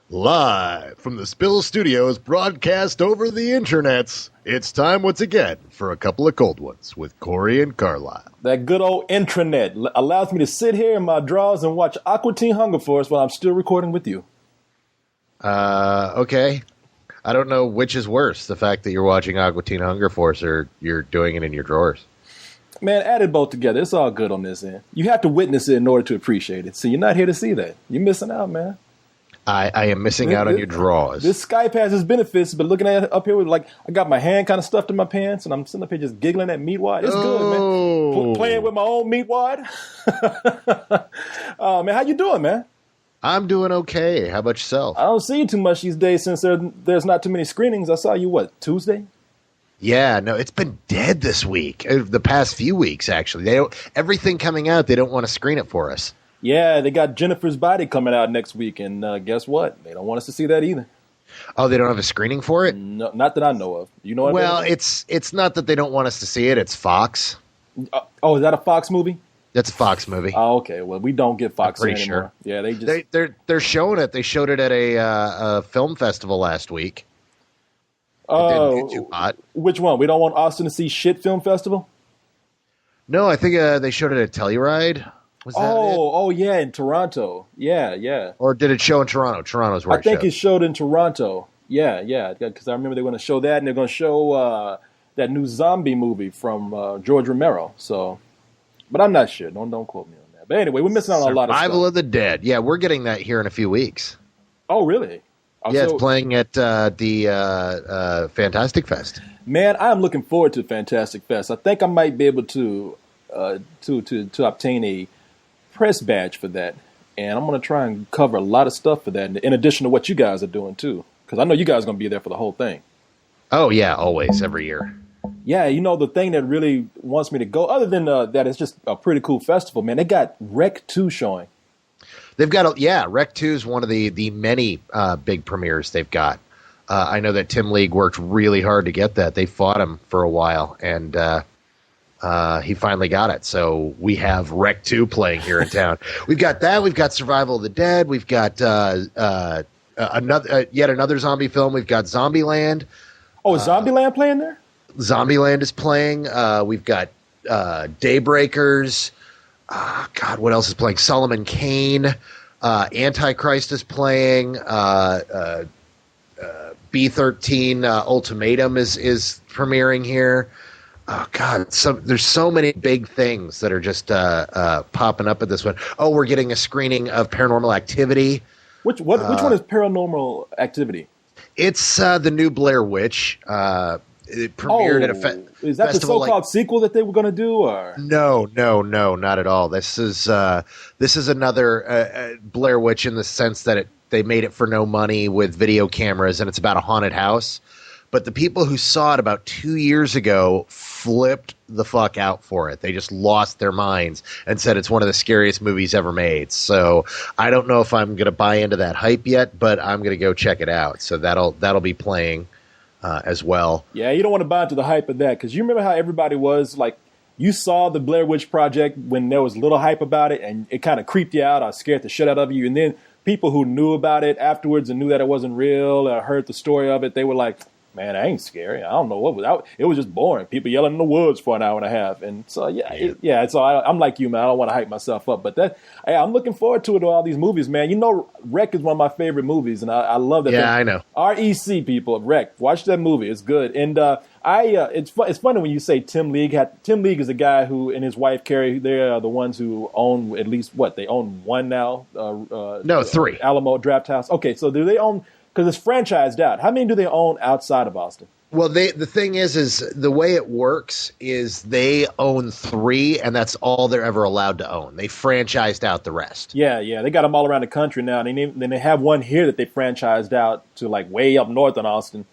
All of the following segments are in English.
Live from the Spill Studios, broadcast over the internets, it's time once again for a couple of cold ones with Corey and Carlisle. That good old intranet allows me to sit here in my drawers and watch Aqua Teen Hunger Force while I'm still recording with you. Okay. I don't know which is worse, the fact that you're watching Aqua Teen Hunger Force or you're doing it in your drawers. Man, add it both together. It's all good on this end. You have to witness it in order to appreciate it. So you're not here to see that. You're missing out, man. I am missing out on your drawers. This Skype has its benefits, but looking at it up here with I got my hand kind of stuffed in my pants and I'm sitting up here just giggling at meat wad. It's good, man. Playing with my own meat wad. Man, how you doing, man? I'm doing okay. How about yourself? I don't see you too much these days since there's not too many screenings. I saw you, Tuesday? Yeah, no, it's been dead this week. The past few weeks, actually. Everything coming out, they don't want to screen it for us. Yeah, they got Jennifer's Body coming out next week, and guess what? They don't want us to see that either. Oh, they don't have a screening for it? No, not that I know of. You know what? Well, it's not that they don't want us to see it. It's Fox. Is that a Fox movie? That's a Fox movie. Oh, okay. Well, we don't get Fox pretty anymore. Sure. Yeah, they just they're showing it. They showed it at a film festival last week. Oh, didn't get too hot. Which one? We don't want Austin to see shit film festival? No, I think they showed it at Telluride. Was that it? Yeah, in Toronto. Yeah. Or did it show in Toronto? Toronto's where I think it showed in Toronto. Yeah, because I remember they were going to show that, and they're going to show that new zombie movie from George Romero. So, but I'm not sure. Don't quote me on that. But anyway, we're missing out on a lot of stuff. Survival of the Dead. Yeah, we're getting that here in a few weeks. Oh, really? Yeah, it's playing at the Fantastic Fest. Man, I'm looking forward to Fantastic Fest. I think I might be able to obtain a press badge for that, and I'm going to try and cover a lot of stuff for that, in addition to what you guys are doing too, because I know you guys are going to be there for the whole thing. Oh yeah, always, every year. Yeah, the thing that really wants me to go, other than that, it's just a pretty cool festival, man. They got Rec 2 showing. They've got Rec 2 is one of the many big premieres they've got. I know that Tim League worked really hard to get that. They fought him for a while, and he finally got it. So we have Rec 2 playing here in town. We've got that. We've got Survival of the Dead. We've got another zombie film. We've got Zombieland. Oh, is Zombieland playing there? Zombieland is playing. We've got Daybreakers. God, what else is playing? Solomon Kane. Antichrist is playing. B-13 Ultimatum is premiering here. Oh, God, there's so many big things that are just popping up at this one. Oh, we're getting a screening of Paranormal Activity. Which one is Paranormal Activity? It's the new Blair Witch. It premiered at a festival. Is that the so-called sequel that they were going to do? Or no, not at all. This is another Blair Witch in the sense that they made it for no money with video cameras, and it's about a haunted house. But the people who saw it about 2 years ago flipped the fuck out for it. They just lost their minds and said it's one of the scariest movies ever made. So I don't know if I'm going to buy into that hype yet, but I'm going to go check it out. So that'll be playing as well. Yeah, you don't want to buy into the hype of that, because you remember how everybody was like, you saw the Blair Witch Project when there was little hype about it, and it kind of creeped you out or scared the shit out of you. And then people who knew about it afterwards and knew that it wasn't real or heard the story of it, they were like, man, that ain't scary. I don't know what was out. It was just boring. People yelling in the woods for an hour and a half. And so, I'm like you, man. I don't want to hype myself up. But I'm looking forward to it, all these movies, man. Rec is one of my favorite movies, and I love that. Yeah, I know. REC, people, Rec. Watch that movie. It's good. And it's funny when you say Tim League. Tim League is the guy who and his wife, Carrie, they are the ones who own at least, they own one now? No, three. Alamo Drafthouse. Okay, so do they own... Because it's franchised out. How many do they own outside of Austin? Well, the thing is the way it works is they own three, and that's all they're ever allowed to own. They franchised out the rest. Yeah. They got them all around the country now. And then they have one here that they franchised out to like way up north in Austin,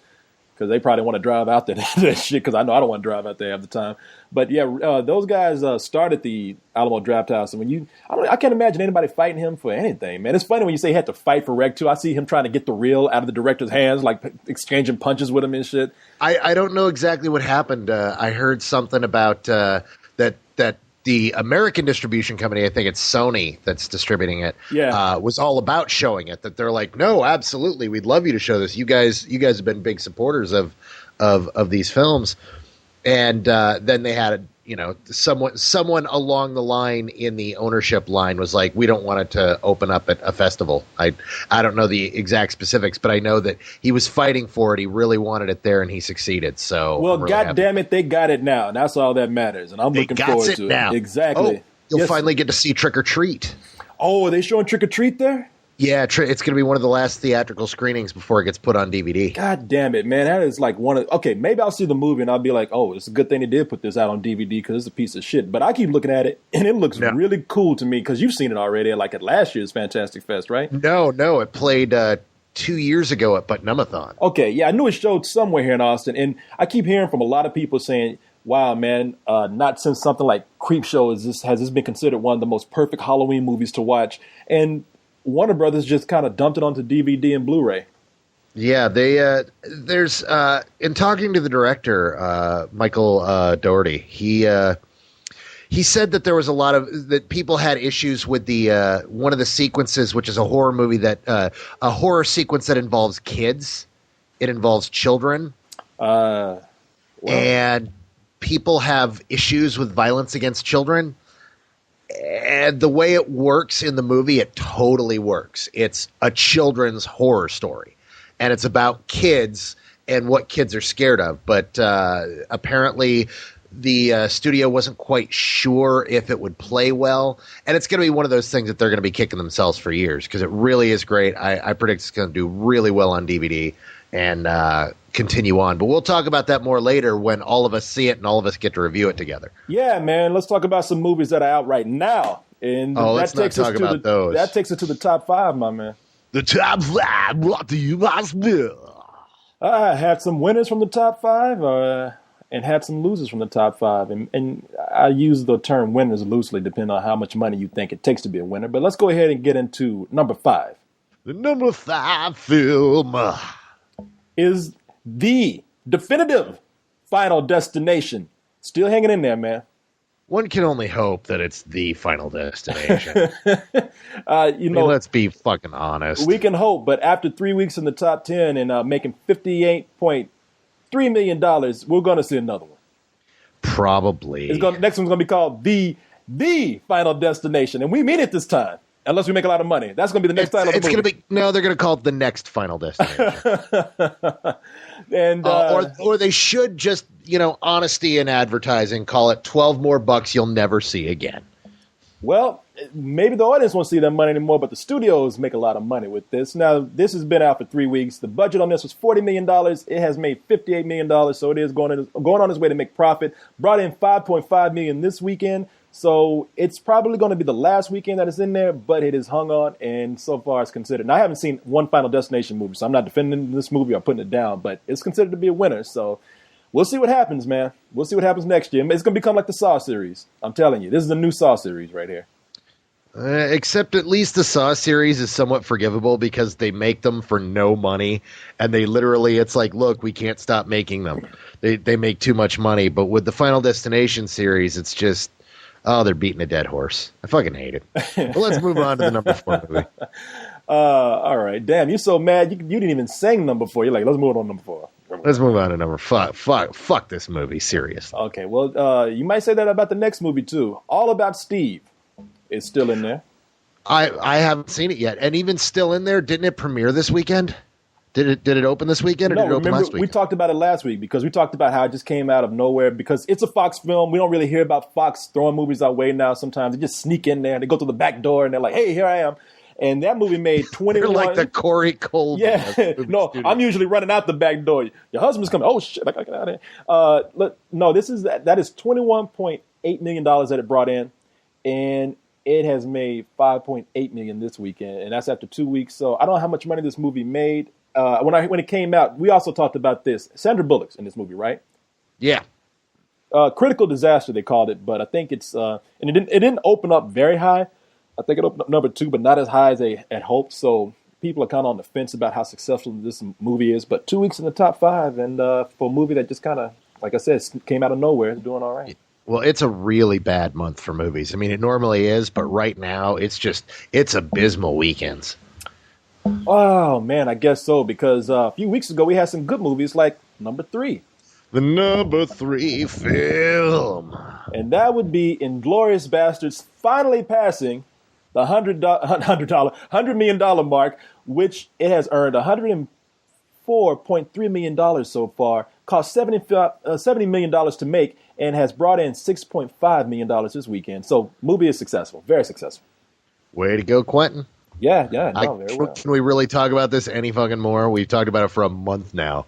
because they probably want to drive out there that shit, because I know I don't want to drive out there half the time. But yeah, those guys started the Alamo Drafthouse, and I can't imagine anybody fighting him for anything, man. It's funny when you say he had to fight for Rec 2. I see him trying to get the reel out of the director's hands, like exchanging punches with him and shit. I don't know exactly what happened. I heard something about that the American distribution company, I think it's Sony that's distributing it, was all about showing it. That they're like, no, absolutely, we'd love you to show this. You guys have been big supporters of these films, and then they had someone along the line in the ownership line was like, we don't want it to open up at a festival. I don't know the exact specifics, but I know that he was fighting for it. He really wanted it there, and he succeeded. So, well, really God damn it, they got it now, and that's all that matters. And I'm looking forward to it. Exactly. Oh, you'll finally get to see Trick or Treat. Oh, are they showing Trick or Treat there? Yeah, it's going to be one of the last theatrical screenings before it gets put on DVD. God damn it, man. That is like okay, maybe I'll see the movie and I'll be like, oh, it's a good thing they did put this out on DVD because it's a piece of shit. But I keep looking at it and it looks really cool to me because you've seen it already, like at last year's Fantastic Fest, right? No, it played 2 years ago at Butt-Numb-A-Thon. Okay, yeah, I knew it showed somewhere here in Austin. And I keep hearing from a lot of people saying, wow, man, not since something like Creepshow has this been considered one of the most perfect Halloween movies to watch. And Warner Brothers just kind of dumped it onto DVD and Blu-ray. Yeah, there's in talking to the director, Michael Dougherty, he said that there was a lot of that people had issues with the one of the sequences, which is a horror movie a horror sequence that involves kids. It involves children, and people have issues with violence against children. And the way it works in the movie, it totally works. It's a children's horror story, and it's about kids and what kids are scared of. But apparently the studio wasn't quite sure if it would play well, and it's going to be one of those things that they're going to be kicking themselves for years because it really is great. I predict it's going to do really well on DVD and continue on. But we'll talk about that more later when all of us see it and all of us get to review it together. Yeah, man. Let's talk about some movies that are out right now. And let's not talk about those. That takes it to the top 5, my man. The top 5 brought to you by Spill. I had some winners from the top 5 and had some losers from the top 5. And I use the term winners loosely, depending on how much money you think it takes to be a winner. But let's go ahead and get into number 5. The number 5 film is the definitive Final Destination. Still hanging in there, man. One can only hope that it's the Final Destination. Let's be fucking honest. We can hope, but after 3 weeks in the top 10 and making $58.3 million, we're going to see another one. Probably. Next one's going to be called the Final Destination, and we mean it this time. Unless we make a lot of money. That's going to be the next title of the movie. They're going to call it The Next Final Destination. And or they should just, honesty in advertising, call it 12 more bucks you'll never see again. Well, maybe the audience won't see that money anymore, but the studios make a lot of money with this. Now, this has been out for 3 weeks. The budget on this was $40 million. It has made $58 million, so it is going on its way to make profit. Brought in $5.5 million this weekend. So it's probably going to be the last weekend that it's in there, but it is hung on, and so far it's considered. Now, I haven't seen one Final Destination movie, so I'm not defending this movie or putting it down, but it's considered to be a winner. So we'll see what happens, man. We'll see what happens next year. It's going to become like the Saw series. I'm telling you, this is a new Saw series right here. Except at least the Saw series is somewhat forgivable because they make them for no money, and they literally, it's like, look, we can't stop making them. They make too much money. But with the Final Destination series, it's just... oh, they're beating a dead horse. I fucking hate it. Well, let's move on to the number 4 movie. All right. Damn, you're so mad. You didn't even sing number 4. You're like, let's move on to number 4. Let's move on to number 5. Fuck this movie, seriously. Okay, well, you might say that about the next movie, too. All About Steve is still in there. I haven't seen it yet. And even still in there, didn't it premiere this weekend? Did it open this weekend or did it open last week? We talked about it last week because we talked about how it just came out of nowhere because it's a Fox film. We don't really hear about Fox throwing movies our way now sometimes. They just sneak in there and they go through the back door and they're like, hey, here I am. And that movie made 21. You're like the Corey Cole. Yeah. No, studio. I'm usually running out the back door. Your husband's coming. Oh, shit. I got to get out of here. No, that is $21.8 million that it brought in. And it has made $5.8 million this weekend. And that's after 2 weeks. So I don't know how much money this movie made. When it came out, we also talked about this. Sandra Bullock's in this movie, right? Yeah. Critical disaster, they called it, but I think it's and it didn't open up very high. I think it opened up number 2, but not as high as they had hoped. So people are kind of on the fence about how successful this movie is. But 2 weeks in the top 5, and for a movie that just kind of, like I said, came out of nowhere, it's doing all right. Well, it's a really bad month for movies. I mean, it normally is, but right now it's abysmal weekends. Oh man, I guess so because a few weeks ago we had some good movies like Number 3. The number 3 film. And that would be Inglourious Bastards finally passing the $100 million mark, which it has earned $104.3 million so far, cost $70 million to make, and has brought in $6.5 million this weekend. So movie is successful, very successful. Way to go, Quentin. Yeah, no, very well. Can we really talk about this any fucking more? We've talked about it for a month now.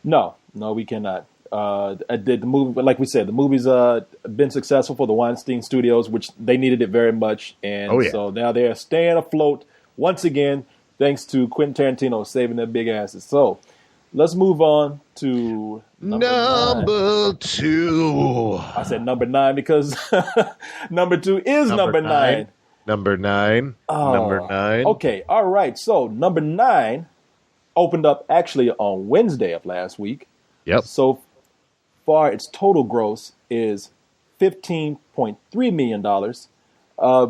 No, we cannot. The movie, like we said, the movie's been successful for the Weinstein Studios, which they needed it very much, and so now they're staying afloat once again, thanks to Quentin Tarantino saving their big asses. So let's move on to number 2. I said number 9 because number 2 is number 9. Number 9. Oh, number 9. Okay, all right. So number 9 opened up actually on Wednesday of last week. Yep. So far, its total gross is $15.3 million.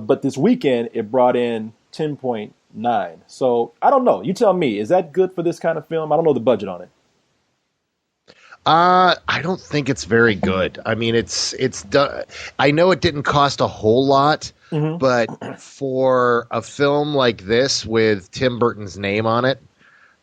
But this weekend, it brought in 10.9. So I don't know. You tell me, is that good for this kind of film? I don't know the budget on it. I don't think it's very good. I mean, it's done. I know it didn't cost a whole lot, but for a film like this with Tim Burton's name on it,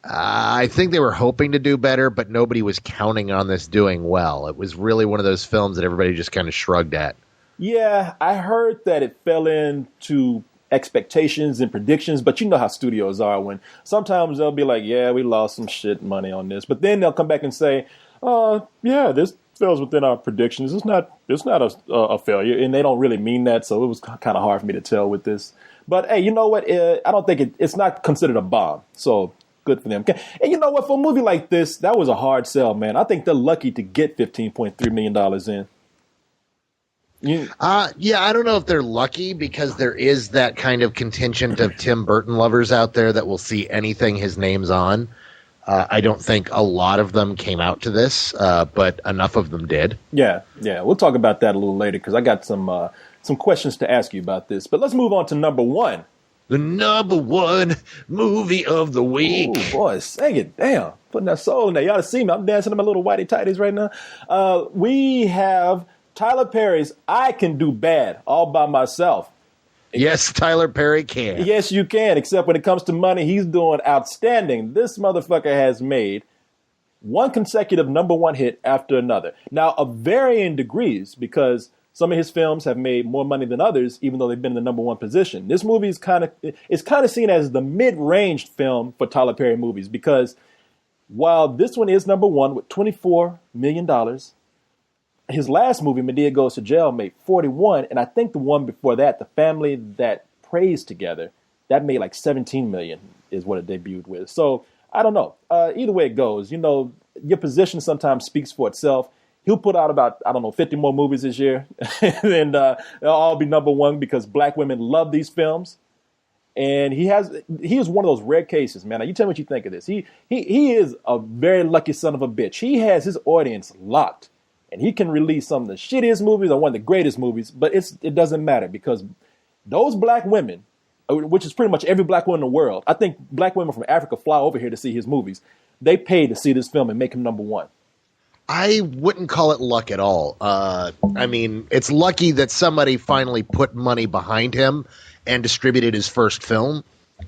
I think they were hoping to do better, but nobody was counting on this doing well. It was really one of those films that everybody just kind of shrugged at. Yeah, I heard that it fell into expectations and predictions, but you know how studios are when sometimes they'll be like, yeah, we lost some shit money on this. But then they'll come back and say, yeah, this falls within our predictions. It's not a failure. And they don't really mean that. So it was kind of hard for me to tell with this. But hey, you know what? I don't think it's not considered a bomb. So good for them. And you know what? For a movie like this, that was a hard sell, man. I think they're lucky to get $15.3 million in. Yeah, I don't know if they're lucky because there is that kind of contingent of Tim Burton lovers out there that will see anything his name's on. I don't think a lot of them came out to this, but enough of them did. Yeah. We'll talk about that a little later because I got some questions to ask you about this. But let's move on to number 1. The number 1 movie of the week. Ooh, boy, sing it. Damn. Putting that soul in there. Y'all to see me. I'm dancing in my little whitey tighties right now. We have Tyler Perry's I Can Do Bad all by myself. Yes, Tyler Perry can. Yes, you can, except when it comes to money, he's doing outstanding. This motherfucker has made one consecutive number 1 hit after another. Now, of varying degrees, because some of his films have made more money than others, even though they've been in the number 1 position. This movie is kind of seen as the mid-range film for Tyler Perry movies, because while this one is number 1 with $24 million, his last movie, Madea Goes to Jail, made 41, and I think the one before that, The Family That Prays Together, that made like 17 million is what it debuted with. So I don't know. Either way it goes, you know, your position sometimes speaks for itself. He'll put out about, 50 more movies this year, and they'll all be number 1 because black women love these films. And he is one of those rare cases, man. Now, you tell me what you think of this. He is a very lucky son of a bitch. He has his audience locked. And he can release some of the shittiest movies or one of the greatest movies, but it doesn't matter because those black women, which is pretty much every black woman in the world, I think black women from Africa fly over here to see his movies. They pay to see this film and make him number 1. I wouldn't call it luck at all. I mean, it's lucky that somebody finally put money behind him and distributed his first film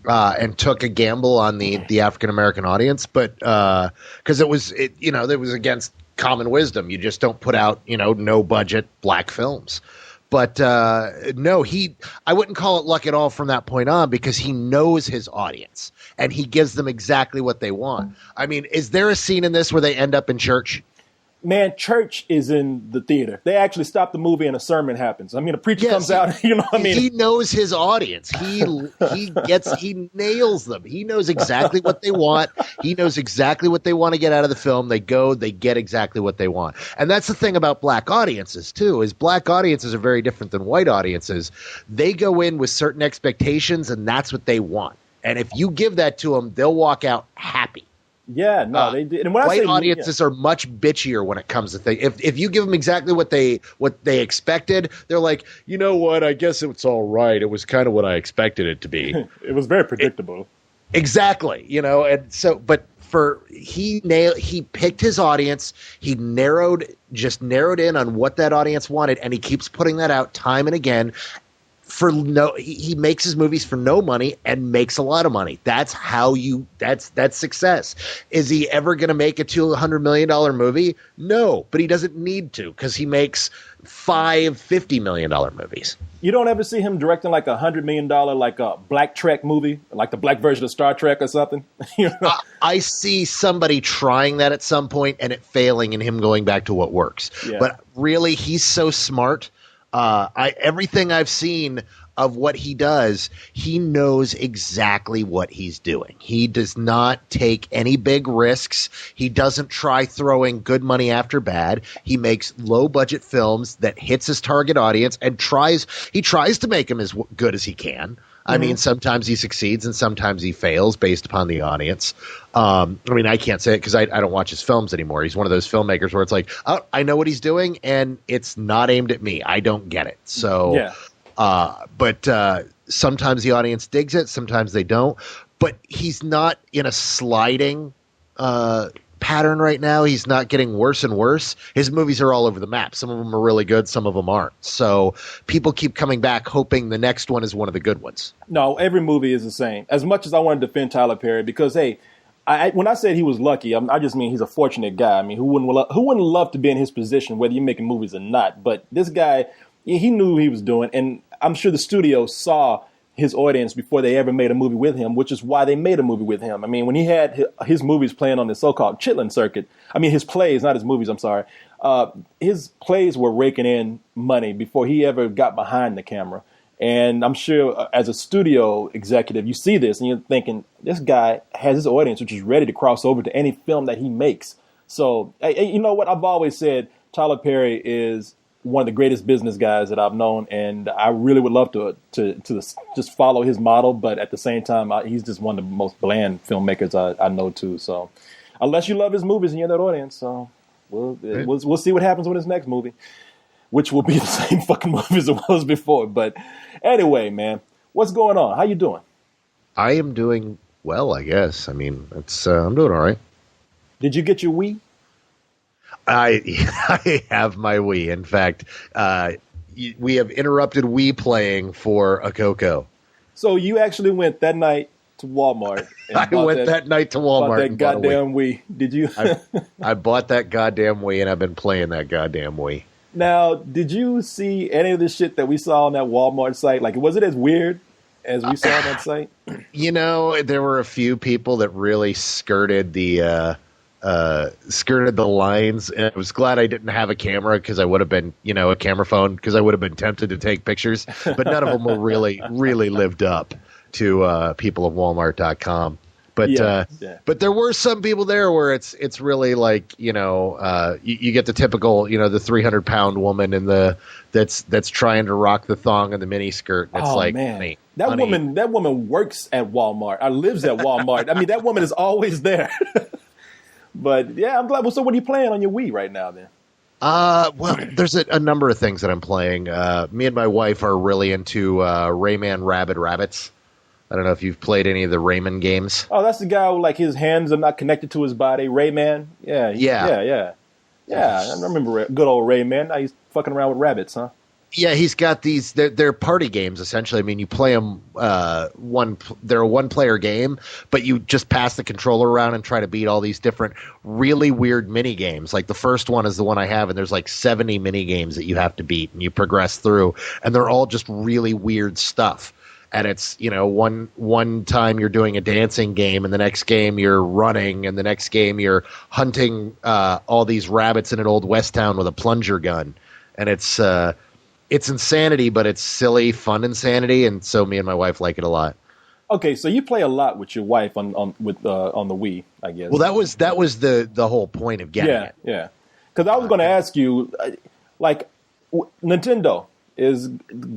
and took a gamble on the African American audience, but because it was against common wisdom. You just don't put out, no budget black films. But no, I wouldn't call it luck at all from that point on because he knows his audience and he gives them exactly what they want. I mean, is there a scene in this where they end up in church? Man, church is in the theater. They actually stop the movie and a sermon happens. I mean, a preacher comes out, He knows his audience. He nails them. He knows exactly what they want. He knows exactly what they want to get out of the film. They get exactly what they want. And that's the thing about black audiences, too, is black audiences are very different than white audiences. They go in with certain expectations, and that's what they want. And if you give that to them, they'll walk out happy. Yeah, no, they did. And when I White say audiences are much bitchier when it comes to things. If you give them exactly what they expected, they're like, you know what? I guess it's all right. It was kind of what I expected it to be. it was very predictable. Exactly, and so, but he picked his audience. He narrowed in on what that audience wanted, and he keeps putting that out time and again. He makes his movies for no money and makes a lot of money. That's that's success. Is he ever going to make a $200 million movie? No, but he doesn't need to, because he makes 5 $50 million movies. You don't ever see him directing like $100 million, like a Black Trek movie, like the black version of Star Trek or something. I see somebody trying that at some point and it failing, and him going back to what works. Yeah. But really, he's so smart. Everything I've seen of what he does, he knows exactly what he's doing. He does not take any big risks. He doesn't try throwing good money after bad. He makes low budget films that hits his target audience and tries to make them as good as he can. I mean, sometimes he succeeds and sometimes he fails based upon the audience. I mean, I can't say it because I don't watch his films anymore. He's one of those filmmakers where it's like, oh, I know what he's doing and it's not aimed at me. I don't get it. So, but sometimes the audience digs it. Sometimes they don't. But he's not in a sliding pattern right now. He's not getting worse and worse. His movies are all over the map. Some of them are really good. Some of them aren't. So people keep coming back hoping the next one is one of the good ones. No, every movie is the same. As much as I want to defend Tyler Perry, because, hey, when I said he was lucky, I just mean he's a fortunate guy. I mean, who wouldn't love to be in his position, whether you're making movies or not? But this guy, he knew what he was doing. And I'm sure the studio saw his audience before they ever made a movie with him, which is why they made a movie with him. I mean, when he had his movies playing on the so-called Chitlin circuit, I mean, his plays, not his movies, I'm sorry. His plays were raking in money before he ever got behind the camera. And I'm sure as a studio executive, you see this and you're thinking, this guy has his audience, which is ready to cross over to any film that he makes. So, you know what? I've always said Tyler Perry is one of the greatest business guys that I've known, and I really would love to just follow his model. But at the same time, he's just one of the most bland filmmakers I know too. So, unless you love his movies and you're that audience, so we'll see what happens with his next movie, which will be the same fucking movie as it was before. But anyway, man, what's going on? How you doing? I am doing well, I guess. I mean, I'm doing all right. Did you get your Wii? I have my Wii. In fact, we have interrupted Wii playing for a Coco. So you actually went that night to Walmart. And I went that night to Walmart. Bought that goddamn Wii. Did you? I bought that goddamn Wii, and I've been playing that goddamn Wii. Now, did you see any of the shit that we saw on that Walmart site? Like, was it as weird as we saw on that site? You know, there were a few people that really skirted the lines, and I was glad I didn't have a camera, because I would have been, a camera phone, because I would have been tempted to take pictures, but none of them were really lived up to people of Walmart.com. But but there were some people there where it's really like, you get the typical, the 300-pound woman that's trying to rock the thong and the mini skirt. It's man. That woman works at Walmart. Or lives at Walmart. I mean, that woman is always there. But yeah, I'm glad. So what are you playing on your Wii right now then? Well, there's a number of things that I'm playing. Me and my wife are really into Rayman Rabid Rabbits. I don't know if you've played any of the Rayman games. Oh, that's the guy who, like, his hands are not connected to his body. Rayman. Yeah. I remember good old Rayman. Now he's fucking around with rabbits, huh? Yeah, he's got these. They're party games essentially. I mean, you play them they're a one-player game, but you just pass the controller around and try to beat all these different really weird mini games. Like the first one is the one I have, and there's like 70 mini games that you have to beat, and you progress through, and they're all just really weird stuff. And it's, one time you're doing a dancing game, and the next game you're running, and the next game you're hunting all these rabbits in an old West town with a plunger gun, and it's insanity, but it's silly, fun insanity, and so me and my wife like it a lot. Okay, so you play a lot with your wife on the Wii, I guess. Well, that was the whole point of getting it. Yeah. Because I was going to ask you, like, Nintendo, is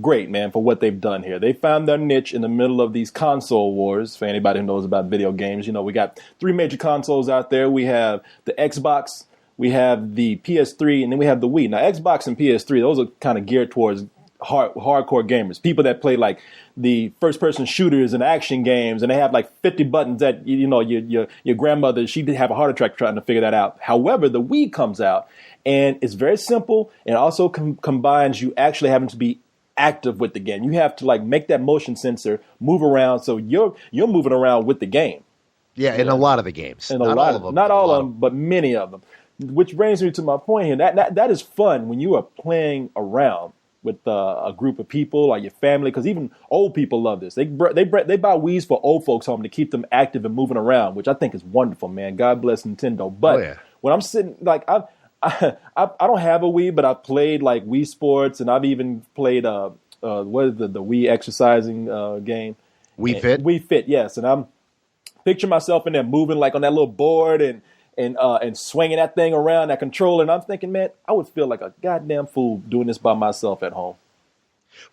great, man, for what they've done here. They found their niche in the middle of these console wars. For anybody who knows about video games, you know, we got 3 major consoles out there. We have the Xbox, we have the PS3, and then we have the Wii. Now, Xbox and PS3, those are kind of geared towards hardcore gamers, people that play like the first-person shooters and action games, and they have like 50 buttons that, you know, your grandmother, she'd have a heart attack trying to figure that out. However, the Wii comes out, and it's very simple, and also combines you actually having to be active with the game. You have to like make that motion sensor move around, so you're moving around with the game. Yeah, in a lot of the games. Not all of them, but many of them. Which brings me to my point here. That is fun when you are playing around with a group of people or your family, because even old people love this. They buy Wii's for old folks home to keep them active and moving around, which I think is wonderful, man. God bless Nintendo. But when I'm sitting, like I don't have a Wii, but I've played like Wii Sports, and I've even played what is the Wii exercising game? Wii Fit? Wii Fit, yes. And I'm picturing myself in there moving like on that little board and swinging that thing around, that controller. And I'm thinking, man, I would feel like a goddamn fool doing this by myself at home.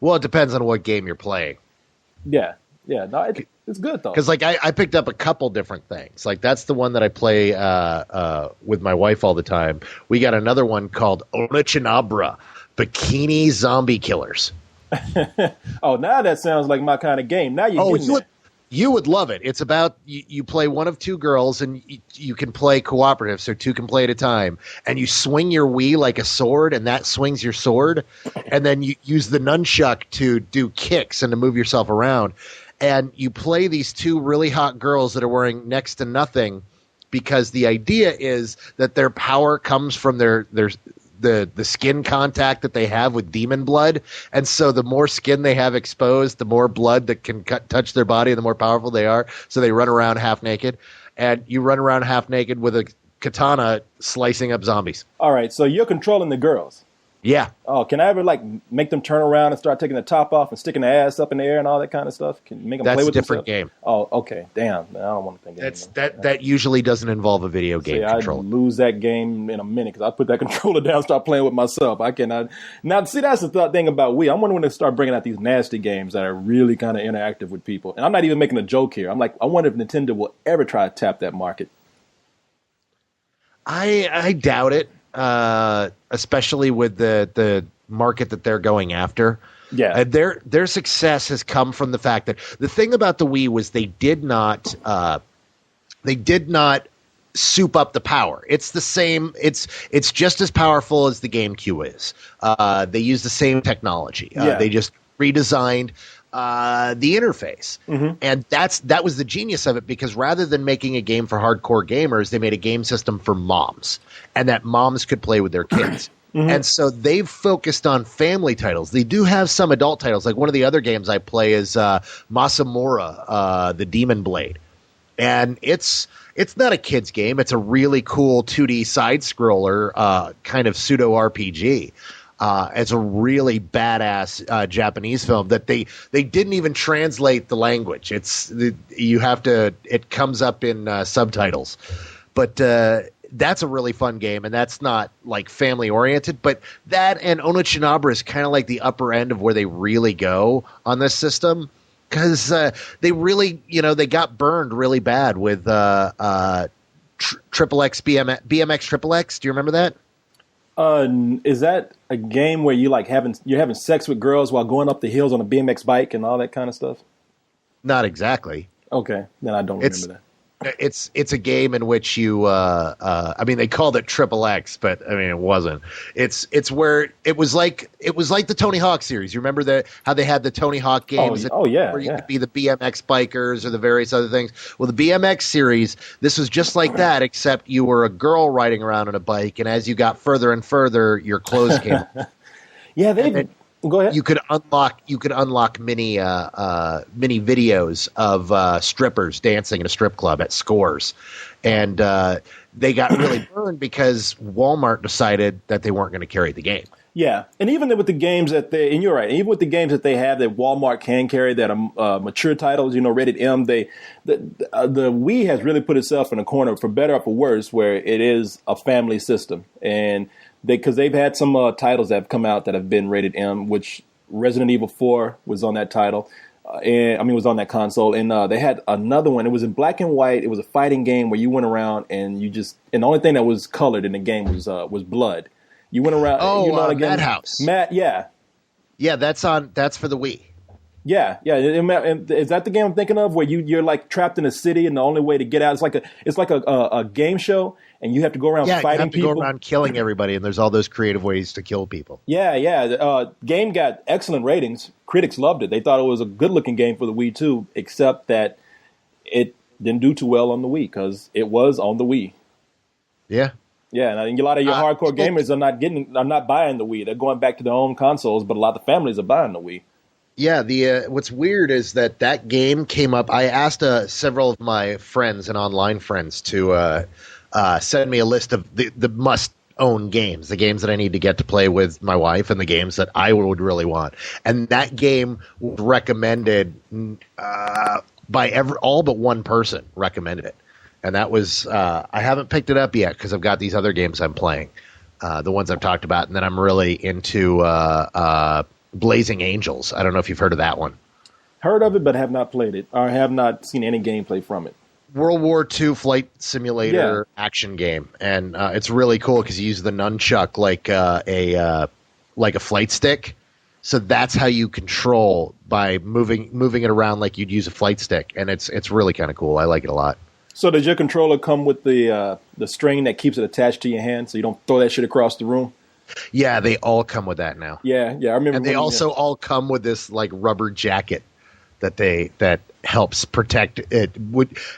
Well, it depends on what game you're playing. Yeah. No, it's good, though. Because, like, I picked up a couple different things. Like, that's the one that I play with my wife all the time. We got another one called Onechinabra, Bikini Zombie Killers. Oh, now that sounds like my kind of game. Now you're getting it. You would love it. It's about you play one of 2 girls, and you can play cooperative, so 2 can play at a time. And you swing your Wii like a sword, and that swings your sword. And then you use the nunchuck to do kicks and to move yourself around. And you play these 2 really hot girls that are wearing next to nothing, because the idea is that their power comes from the skin contact that they have with demon blood. And so the more skin they have exposed, the more blood that can touch their body, and the more powerful they are. So they run around half naked, and you run around half naked with a katana slicing up zombies. All right. So you're controlling the girls. Yeah. Oh, can I ever like make them turn around and start taking the top off and sticking their ass up in the air and all that kind of stuff? Can you make them play with That's a different themselves? game. Oh, okay. Damn. Man, I don't want to think that usually doesn't involve a video game controller. I'd lose that game in a minute because I put that controller down and start playing with myself. I cannot. Now, see, that's the thing about Wii. I'm wondering when they start bringing out these nasty games that are really kind of interactive with people. And I'm not even making a joke here. I'm like, I wonder if Nintendo will ever try to tap that market. I doubt it, especially with the market that they're going after. Yeah, their success has come from the fact that the thing about the Wii was they did not soup up the power. It's the same. It's just as powerful as the GameCube is. They use the same technology. They just redesigned the interface, and that was the genius of it, because rather than making a game for hardcore gamers, they made a game system for moms, and that moms could play with their kids. And so they've focused on family titles. They do have some adult titles. Like one of the other games I play is Masamura, the Demon Blade. And it's not a kid's game. It's a really cool 2D side-scroller kind of pseudo-RPG. It's a really badass Japanese film that they didn't even translate the language. It comes up in subtitles. But that's a really fun game, and that's not like family oriented, but that and Onechinabra is kind of like the upper end of where they really go on this system, because they really, they got burned really bad with Triple X BMX Triple X. Do you remember that? Is that a game where you're having sex with girls while going up the hills on a BMX bike and all that kind of stuff? Not exactly. Okay, then I don't remember that. It's a game in which you they called it Triple X, but it wasn't. It's where it was like the Tony Hawk series. You remember how they had the Tony Hawk games? Where you could be the BMX bikers or the various other things. Well, the BMX series, this was just like that, except you were a girl riding around on a bike, and as you got further and further, your clothes came. Go ahead. You could unlock mini videos of strippers dancing in a strip club at Scores, and they got really burned because Walmart decided that they weren't going to carry the game. Yeah, and even with the games and you're right, even with the games that they have that Walmart can carry that are mature titles, rated M, the Wii has really put itself in a corner, for better or for worse, where it is a family system, and because they've had some titles that have come out that have been rated M, which Resident Evil 4 was on that title. Was on that console, and they had another one. It was in black and white. It was a fighting game where you went around and and the only thing that was colored in the game was blood. You went around. Madhouse. Yeah, that's for the Wii. Yeah. Is that the game I'm thinking of where you're like trapped in a city and the only way to get out it's like a game show and you have to go around fighting people. Go around killing everybody, and there's all those creative ways to kill people. Yeah. Game got excellent ratings. Critics loved it. They thought it was a good-looking game for the Wii too, except that it didn't do too well on the Wii because it was on the Wii. Yeah. Yeah, and I think a lot of your hardcore gamers are not buying the Wii. They're going back to their own consoles, but a lot of families are buying the Wii. Yeah, what's weird is that game came up. I asked several of my friends and online friends to send me a list of the must-own games, the games that I need to get to play with my wife, and the games that I would really want. And that game was recommended by all but one person recommended it. And that was I haven't picked it up yet because I've got these other games I'm playing, the ones I've talked about, and then I'm really into Blazing Angels. I don't know if you've heard of that one. Heard of it, but have not played it, or have not seen any gameplay from it. World War II flight simulator action game, and it's really cool because you use the nunchuck like a flight stick. So that's how you control by moving it around like you'd use a flight stick, and it's really kind of cool. I like it a lot. So does your controller come with the string that keeps it attached to your hand, so you don't throw that shit across the room? Yeah, they all come with that now. Yeah, I remember. And they also all come with this like rubber jacket that helps protect it.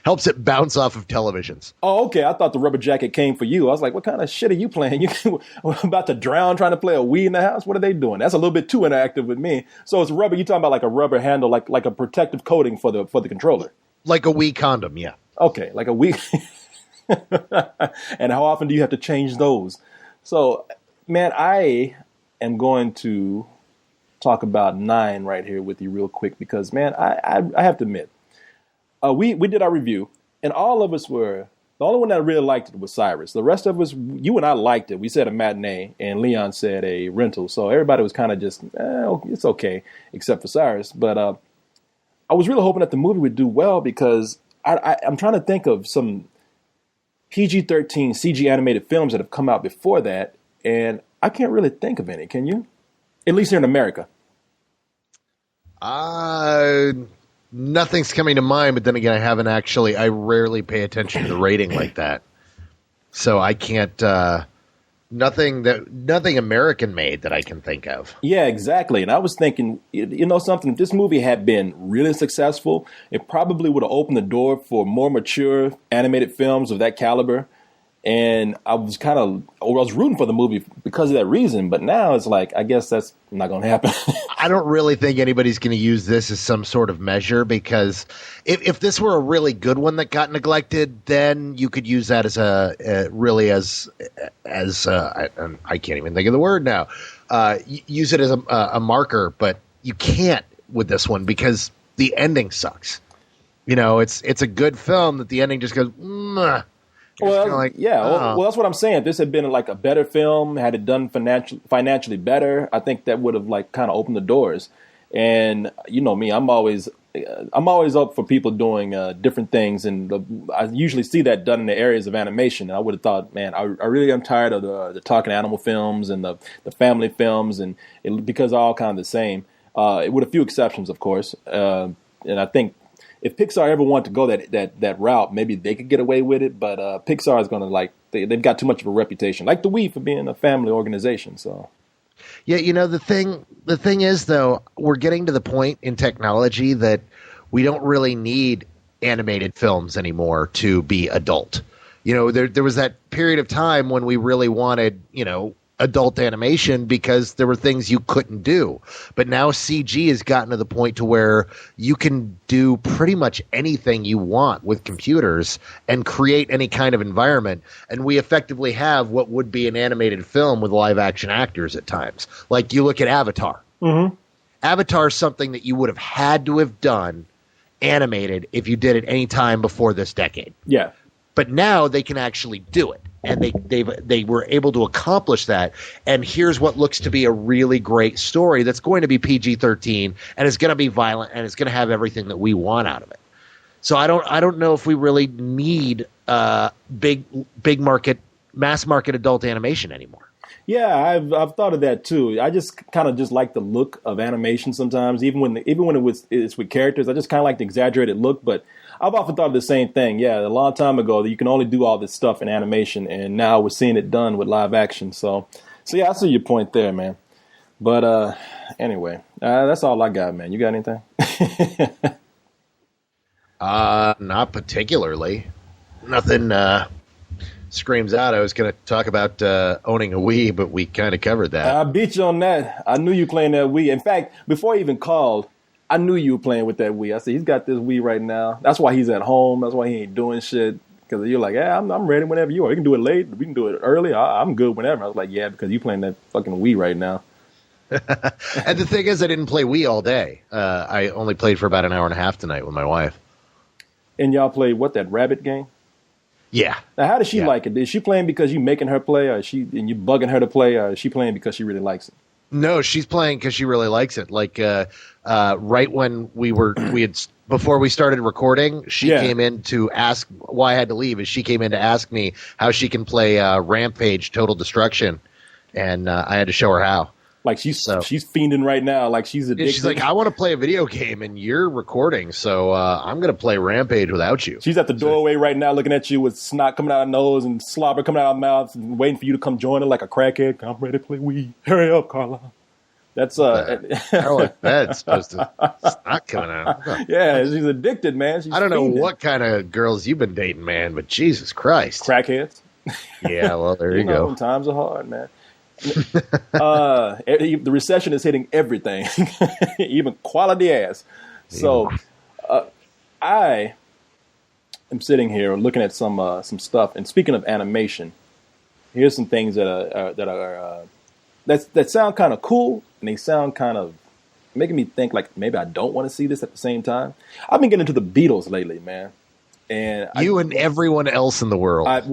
Helps it bounce off of televisions. Oh, okay. I thought the rubber jacket came for you. I was like, what kind of shit are you playing? You about to drown trying to play a Wii in the house? What are they doing? That's a little bit too interactive with me. So it's rubber. You talking about like a rubber handle, like a protective coating for the controller, like a Wii condom. Yeah. Okay, like a Wii. And how often do you have to change those? So. Man, I am going to talk about 9 right here with you real quick because, man, I have to admit, we did our review, and all of us the only one that really liked it was Cyrus. The rest of us, you and I liked it. We said a matinee, and Leon said a rental. So everybody was kind of just, it's okay, except for Cyrus. But I was really hoping that the movie would do well because I'm trying to think of some PG-13 CG animated films that have come out before that. And I can't really think of any. Can you? At least here in America. Nothing's coming to mind, but then again, I rarely pay attention to the rating like that. So I can't, nothing American made that I can think of. Yeah, exactly. And I was thinking, something, if this movie had been really successful, it probably would have opened the door for more mature animated films of that caliber. And I was rooting for the movie because of that reason. But now it's like, I guess that's not going to happen. I don't really think anybody's going to use this as some sort of measure because if this were a really good one that got neglected, then you could use that as I can't even think of the word now. Use it as a marker, but you can't with this one because the ending sucks. It's a good film that the ending just goes, Mwah. Well, that's what I'm saying. If this had been like a better film, had it done financially better, I think that would have like kind of opened the doors. And you know me, I'm always up for people doing different things, and I usually see that done in the areas of animation. And I would have thought, man, I really am tired of the talking animal films and the family films, and because they're all kind of the same. With a few exceptions, of course. And I think. If Pixar ever wanted to go that route, maybe they could get away with it. But Pixar is going to they've got too much of a reputation, like the Wii, for being a family organization. So, yeah, the thing is though, we're getting to the point in technology that we don't really need animated films anymore to be adult. There was that period of time when we really wanted adult animation because there were things you couldn't do. But now CG has gotten to the point to where you can do pretty much anything you want with computers and create any kind of environment. And we effectively have what would be an animated film with live action actors at times. Like you look at Avatar. Mm-hmm. Avatar is something that you would have had to have done animated if you did it any time before this decade. Yeah. But now they can actually do it. and they were able to accomplish that. And here's what looks to be a really great story that's going to be PG-13 and is going to be violent and it's going to have everything that we want out of it. So I don't know if we really need big market, mass market adult animation anymore. Yeah, I've thought of that too. I just kind of just like the look of animation sometimes, even when it's with characters. I just kind of like the exaggerated look. But I've often thought of the same thing. Yeah, a long time ago, you can only do all this stuff in animation, and now we're seeing it done with live action. So yeah, I see your point there, man. But anyway, that's all I got, man. You got anything? Not particularly. Nothing screams out. I was going to talk about owning a Wii, but we kind of covered that. I beat you on that. I knew you playing that Wii. In fact, before I even called, I knew you were playing with that Wii. I said, he's got this Wii right now. That's why he's at home. That's why he ain't doing shit. Because you're like, yeah, I'm ready whenever you are. You can do it late. We can do it early. I'm good whenever. I was like, yeah, because you playing that fucking Wii right now. And the thing is, I didn't play Wii all day. I only played for about an hour and a half tonight with my wife. And y'all played, what, that rabbit game? Yeah. Now, how does she like it? Is she playing because you making her play, or and you bugging her to play, or is she playing because she really likes it? No, she's playing because she really likes it. Like right when before we started recording, she came in to ask why I had to leave. She came in to ask me how she can play Rampage Total Destruction, and I had to show her how. Like she's fiending right now. Like she's addicted. She's like, I want to play a video game, and you're recording, so I'm going to play Rampage without you. She's at the doorway right now, looking at you with snot coming out of her nose and slobber coming out of her mouth, and waiting for you to come join her like a crackhead. I'm ready to play Wii. Hurry up, Carla. That's that's supposed to snot coming out. Yeah, she's addicted, man. I don't know what kind of girls you've been dating, man, but Jesus Christ, crackheads. Yeah, well, there you go. Times are hard, man. The recession is hitting everything, even quality ass. So I am sitting here looking at some stuff. And speaking of animation, here's some things that sound kind of cool, and they sound kind of making me think like maybe I don't want to see this at the same time. I've been getting into the Beatles lately, man. And and everyone else in the world. I've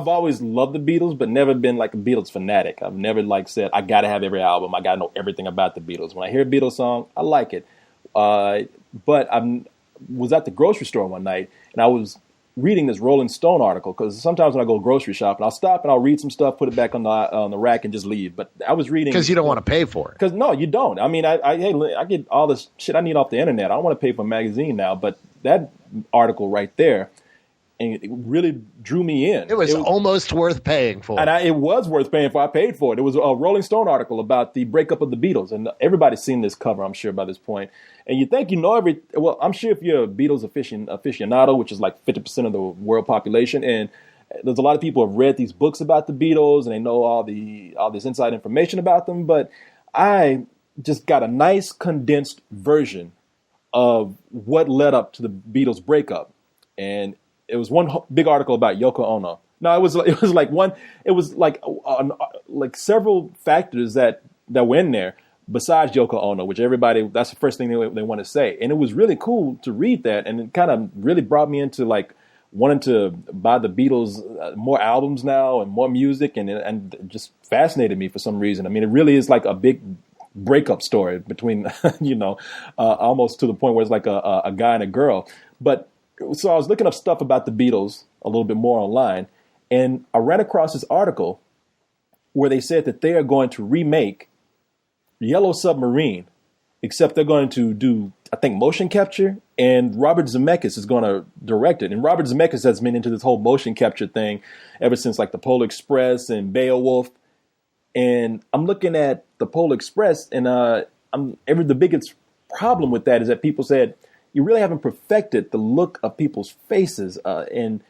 always loved the Beatles, but never been like a Beatles fanatic. I've never said, I got to have every album. I got to know everything about the Beatles. When I hear a Beatles song, I like it. But I was at the grocery store one night, and I was reading this Rolling Stone article, because sometimes when I go grocery shopping, I'll stop and I'll read some stuff, put it back on the rack, and just leave. But I was reading because you don't want to pay for it. Because no, you don't. I mean, I get all this shit I need off the internet. I don't want to pay for a magazine now. But that article right there, and it really drew me in. It was almost worth paying for. And it was worth paying for. I paid for it. It was a Rolling Stone article about the breakup of the Beatles. And everybody's seen this cover, I'm sure, by this point. And you think you know well, I'm sure if you're a Beatles aficionado, which is like 50% of the world population, and there's a lot of people who have read these books about the Beatles, and they know all this inside information about them. But I just got a nice condensed version of what led up to the Beatles breakup. And it was one big article about Yoko Ono. No, it was like several factors that were in there besides Yoko Ono, which that's the first thing they want to say. And it was really cool to read that, and it kind of really brought me into like wanting to buy the Beatles more albums now and more music, and just fascinated me for some reason. I mean, it really is like a big breakup story between almost to the point where it's like a guy and a girl. But so I was looking up stuff about the Beatles a little bit more online, and I ran across this article where they said that they are going to remake Yellow Submarine, except they're going to do, I think, motion capture, and Robert Zemeckis is going to direct it. And Robert Zemeckis has been into this whole motion capture thing ever since like the Polar Express and Beowulf. And I'm looking at the Polar Express, and the biggest problem with that is that people said, you really haven't perfected the look of people's faces, and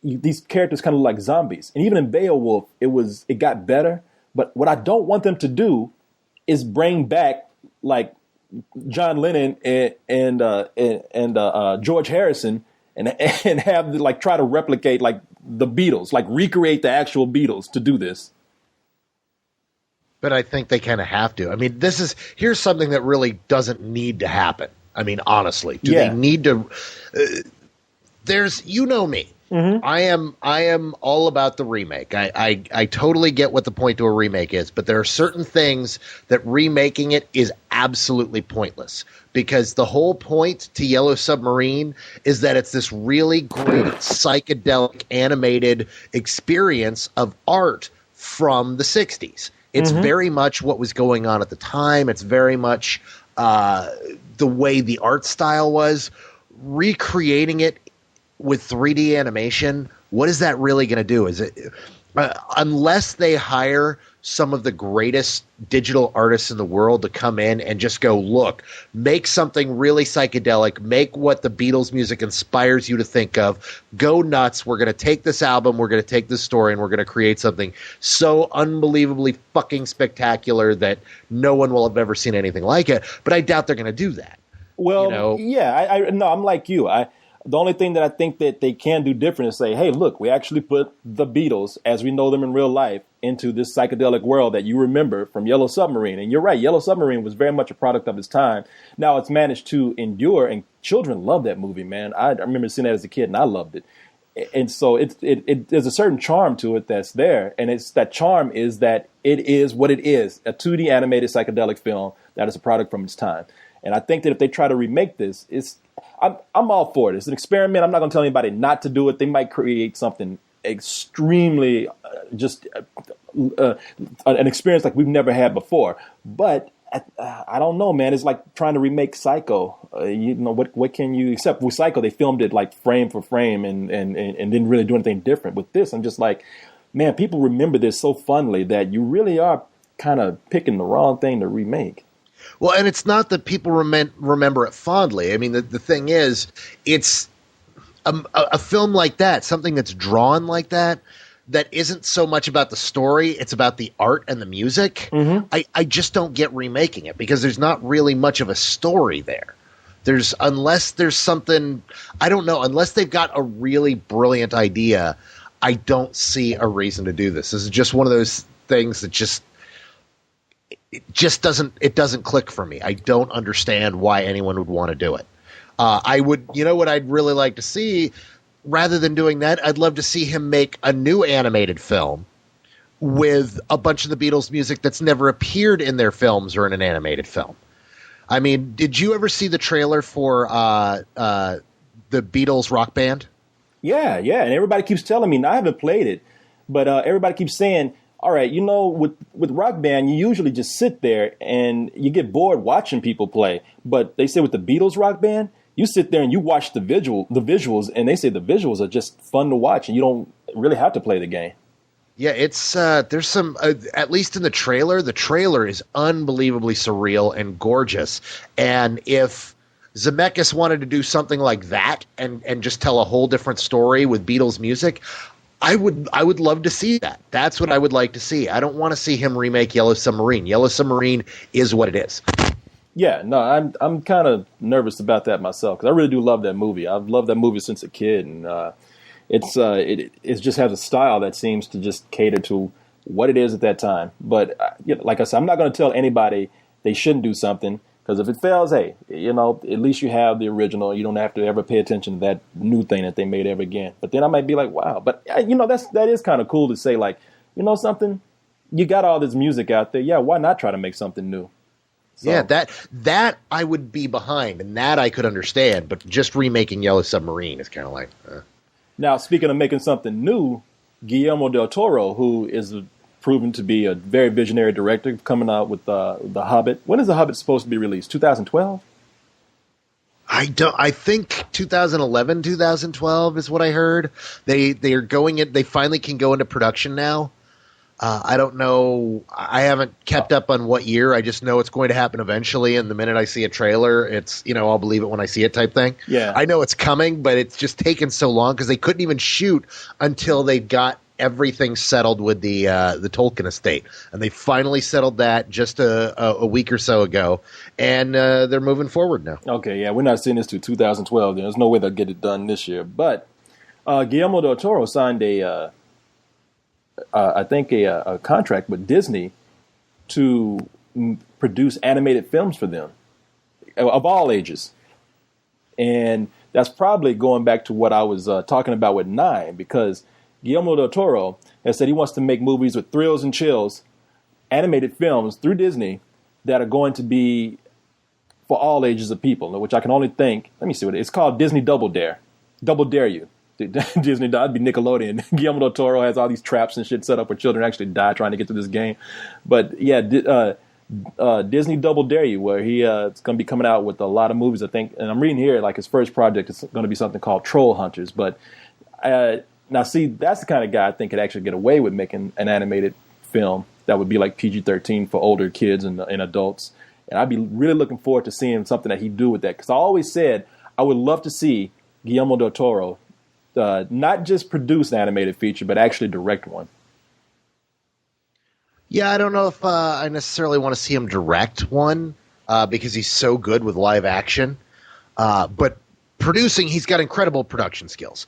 these characters kind of look like zombies. And even in Beowulf, it got better. But what I don't want them to do is bring back like John Lennon and George Harrison and have like try to replicate like the Beatles, like recreate the actual Beatles to do this. But I think they kind of have to. I mean, here's something that really doesn't need to happen. I mean, honestly, do they need to? There's, you know me. I am all about the remake. I totally get what the point to a remake is, but there are certain things that remaking it is absolutely pointless, because the whole point to Yellow Submarine is that it's this really great psychedelic animated experience of art from the 60s. It's very much what was going on at the time. It's very much the way the art style was. Recreating it with 3D animation, what is that really going to do? Is it unless they hire some of the greatest digital artists in the world to come in and just go, look, make something really psychedelic, make what the Beatles music inspires you to think of, go nuts, we're going to take this album, we're going to take this story, and we're going to create something so unbelievably fucking spectacular that no one will have ever seen anything like it. But I doubt they're going to do that. Well, yeah, no, I'm like you. The only thing that I think that they can do different is say, hey, look, we actually put the Beatles, as we know them in real life, into this psychedelic world that you remember from Yellow Submarine. And you're right, Yellow Submarine was very much a product of its time. Now it's managed to endure, and children love that movie, man. I remember seeing that as a kid, and I loved it. And so there's a certain charm to it that's there. And it's that charm is that it is what it is, a 2D animated psychedelic film that is a product from its time. And I think that if they try to remake this, I'm all for it. It's an experiment. I'm not going to tell anybody not to do it. They might create something extremely an experience like we've never had before. But I don't know, man. It's like trying to remake Psycho. What can you accept? With Psycho, they filmed it like frame for frame and didn't really do anything different. With this, I'm just like, man, people remember this so fondly that you really are kind of picking the wrong thing to remake. Well, and it's not that people remember it fondly. I mean, the thing is, it's a film like that, something that's drawn like that isn't so much about the story, it's about the art and the music. I just don't get remaking it, because there's not really much of a story there. Unless there's something, I don't know, unless they've got a really brilliant idea, I don't see a reason to do this. This is just one of those things that it doesn't click for me. I don't understand why anyone would want to do it. What I'd really like to see, rather than doing that, I'd love to see him make a new animated film with a bunch of the Beatles music that's never appeared in their films or in an animated film. I mean, did you ever see the trailer for the Beatles Rock Band? Yeah. And everybody keeps telling me, now I haven't played it, but everybody keeps saying, all right, with Rock Band, you usually just sit there and you get bored watching people play. But they say with the Beatles Rock Band, you sit there and you watch the visuals, and they say the visuals are just fun to watch, and you don't really have to play the game. Yeah, it's there's some at least in the trailer is unbelievably surreal and gorgeous. And if Zemeckis wanted to do something like that and just tell a whole different story with Beatles music, I would love to see that. That's what I would like to see. I don't want to see him remake Yellow Submarine. Yellow Submarine is what it is. Yeah, no, I'm kind of nervous about that myself, because I really do love that movie. I've loved that movie since a kid, and it just has a style that seems to just cater to what it is at that time. But like I said, I'm not going to tell anybody they shouldn't do something, because if it fails, hey, at least you have the original. You don't have to ever pay attention to that new thing that they made ever again. But then I might be like, wow. But, that is kind of cool to say, like, something? You got all this music out there. Yeah, why not try to make something new? So. Yeah, that I would be behind, and that I could understand. But just remaking Yellow Submarine is kind of like... Now, speaking of making something new, Guillermo del Toro, who is proven to be a very visionary director, coming out with The Hobbit. When is The Hobbit supposed to be released? 2012? I think 2011, 2012 is what I heard. They are going in. They finally can go into production now. I don't know. I haven't kept up on what year. I just know it's going to happen eventually. And the minute I see a trailer, it's, I'll believe it when I see it type thing. Yeah. I know it's coming, but it's just taken so long because they couldn't even shoot until they got everything settled with the Tolkien estate. And they finally settled that just a week or so ago. And they're moving forward now. Okay, yeah. We're not seeing this to 2012. There's no way they'll get it done this year. But Guillermo del Toro signed a contract with Disney to produce animated films for them of all ages. And that's probably going back to what I was talking about with Nine, because Guillermo del Toro has said he wants to make movies with thrills and chills, animated films through Disney that are going to be for all ages of people, which I can only think, let me see what it's called, Disney Double Dare. Double Dare You. Disney, that'd be Nickelodeon. Guillermo del Toro has all these traps and shit set up where children actually die trying to get to this game. But yeah, Disney Double Dare You, where it's going to be coming out with a lot of movies, I think. And I'm reading here, like his first project is going to be something called Troll Hunters. But now, see, that's the kind of guy I think could actually get away with making an animated film that would be like PG-13 for older kids and adults. And I'd be really looking forward to seeing something that he'd do with that. Because I always said I would love to see Guillermo del Toro not just produce an animated feature, but actually direct one. Yeah, I don't know if I necessarily want to see him direct one because he's so good with live action. But producing, he's got incredible production skills.